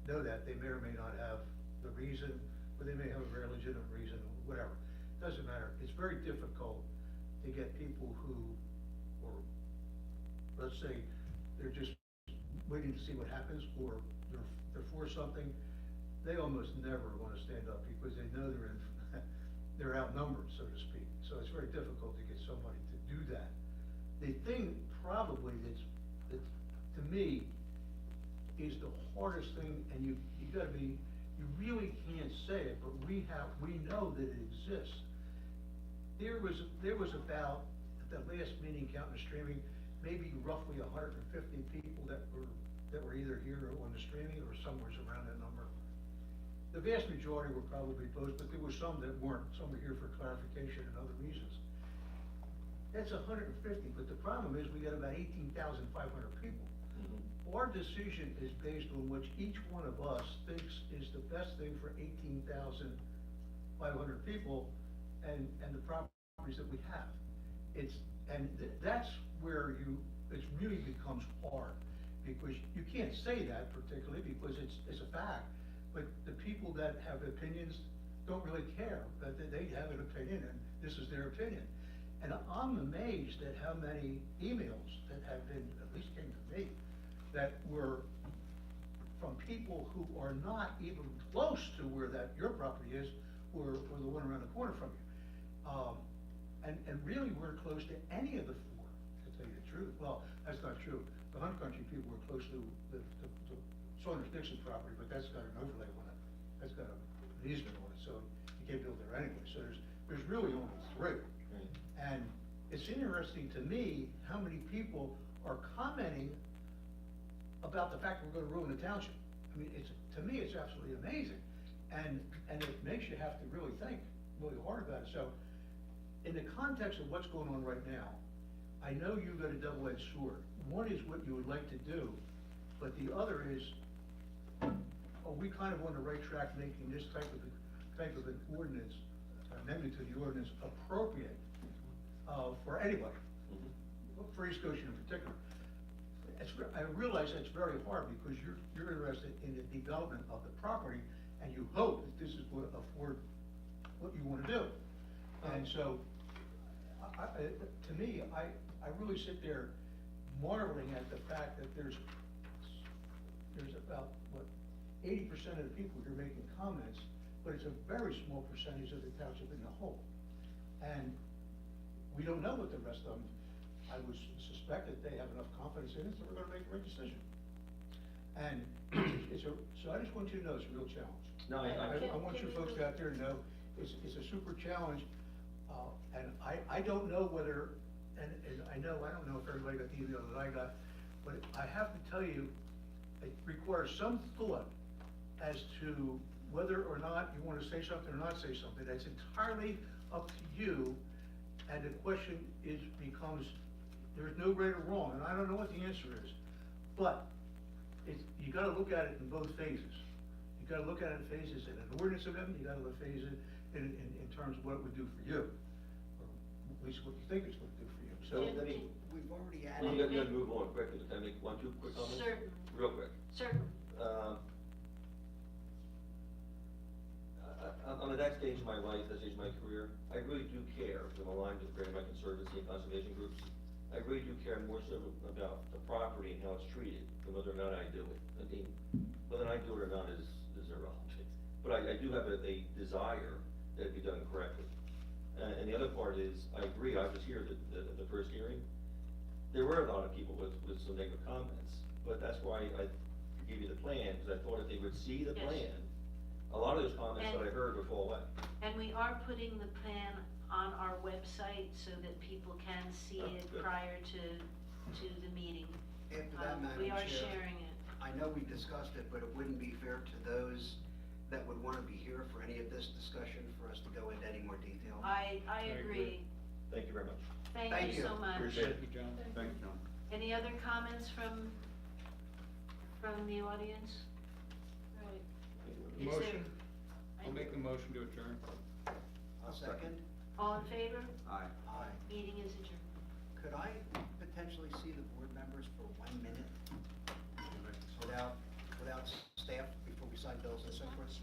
know that. They may or may not have the reason, or they may have a very legitimate reason, or whatever. Doesn't matter. It's very difficult to get people who, or let's say, they're just waiting to see what happens, or they're for something. They almost never want to stand up because they know they're outnumbered, so to speak. So it's very difficult to get somebody to do that. The thing probably that to me is the hardest thing, and you really can't say it, but we know that it exists. There was about, at that last meeting, counting the streaming, maybe roughly 150 people that were either here or on the streaming or somewhere around that number. The vast majority were probably opposed, but there were some that weren't. Some were here for clarification and other reasons. That's 150, but the problem is we got about 18,500 people. our decision is based on which each one of us thinks is the best thing for 18,500 people and the properties that we have. That's where it really becomes hard, because you can't say that particularly because it's a fact, but the people that have opinions don't really care, that they have an opinion and this is their opinion. And I'm amazed at how many emails that have been, at least came to me, that were from people who are not even close to where your property is, or the one around the corner from you. And really weren't close to any of the four, to tell you the truth. Well, that's not true. The Hunt Country people were close to the Saunders Dixon property, but that's got an overlay on it. That's got an easement on it, so you can't build there anyway. So there's really only three. And it's interesting to me how many people are commenting about the fact we're gonna ruin the township. I mean, to me, it's absolutely amazing. And it makes you have to really think really hard about it. So, in the context of what's going on right now, I know you've got a double-edged sword. One is what you would like to do, but the other is, are we kind of on the right track making this type of an ordinance, amendment to the ordinance appropriate for anybody, for East Goshen in particular? I realize that's very hard because you're interested in the development of the property, and you hope that this is going to afford what you want to do. And so, to me, I really sit there marveling at the fact that there's about, 80% of the people here making comments, but it's a very small percentage of the township in the whole. And we don't know what the rest of them, I would suspect that they have enough confidence in it, so we're gonna make the right decision. And so I just want you to know it's a real challenge. No, I want you folks out there to know it's a super challenge, and I don't know whether, and I don't know if everybody got the email that I got, but I have to tell you, it requires some thought as to whether or not you want to say something or not say something. That's entirely up to you, and the question becomes, there's no right or wrong, and I don't know what the answer is, but you gotta look at it in both phases. You gotta look at it in phases in an ordinance amendment, you gotta look at it in terms of what it would do for you, or at least what you think it's gonna do for you. So, let me, We've already you added. gotta move on quickly. Can I make one, two quick comments? Certain. Real quick. Certain. I'm at that stage of my life, that stage of my career, I really do care, I'm aligned with my conservancy and conservation groups. I really do care more so about the property and how it's treated than whether or not I do it. I mean, whether I do it or not is irrelevant. But I do have a desire that it be done correctly. And the other part is, I agree, I was here at the first hearing. There were a lot of people with some negative comments, but that's why I gave you the plan, because I thought if they would see the Yes. plan, a lot of those comments that I heard would fall away. And we are putting the plan on our website so that people can see Oh, it good. prior to the meeting. After that, Madam We are Chair, sharing it. I know we discussed it, but it wouldn't be fair to those that would want to be here for any of this discussion for us to go into any more detail. I agree. agree. Thank you very much. Thank Thank you you. so much. Appreciate it. Thank you, John. Thanks, John. Any other comments from the audience? Right. Is there- Motion, I'll make the motion to adjourn. I'll second. All in favor? Aye. Aye. Meeting is adjourned. Could I potentially see the board members for 1 minute without staff before we sign bills and so forth?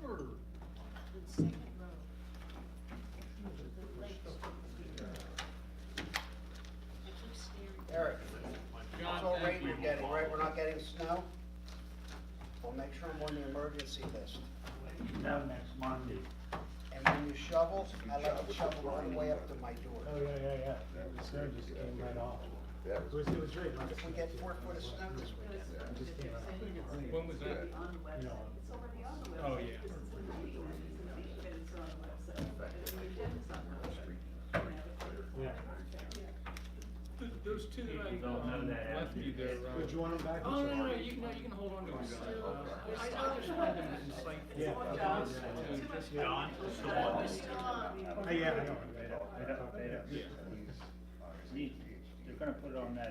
sure. The second row. The legs. I keep staring. Eric, John, that's all thank rain you. we're getting, right? We're not getting snow? We'll make sure I'm on the emergency list. No, next Monday. And when you shovel, I like to shovel all the way up to my door. Oh, yeah. The snow just came right off. It was great. If we get 4 foot of snow this weekend. It just came right off. When was that? You know, Oh, yeah. yeah. Those two that I People don't know that left you there. Would you want them back? Oh, no, you can hold on to them. I just wanted them insightful. Yeah. John? Yeah, I know. They're gonna put it on that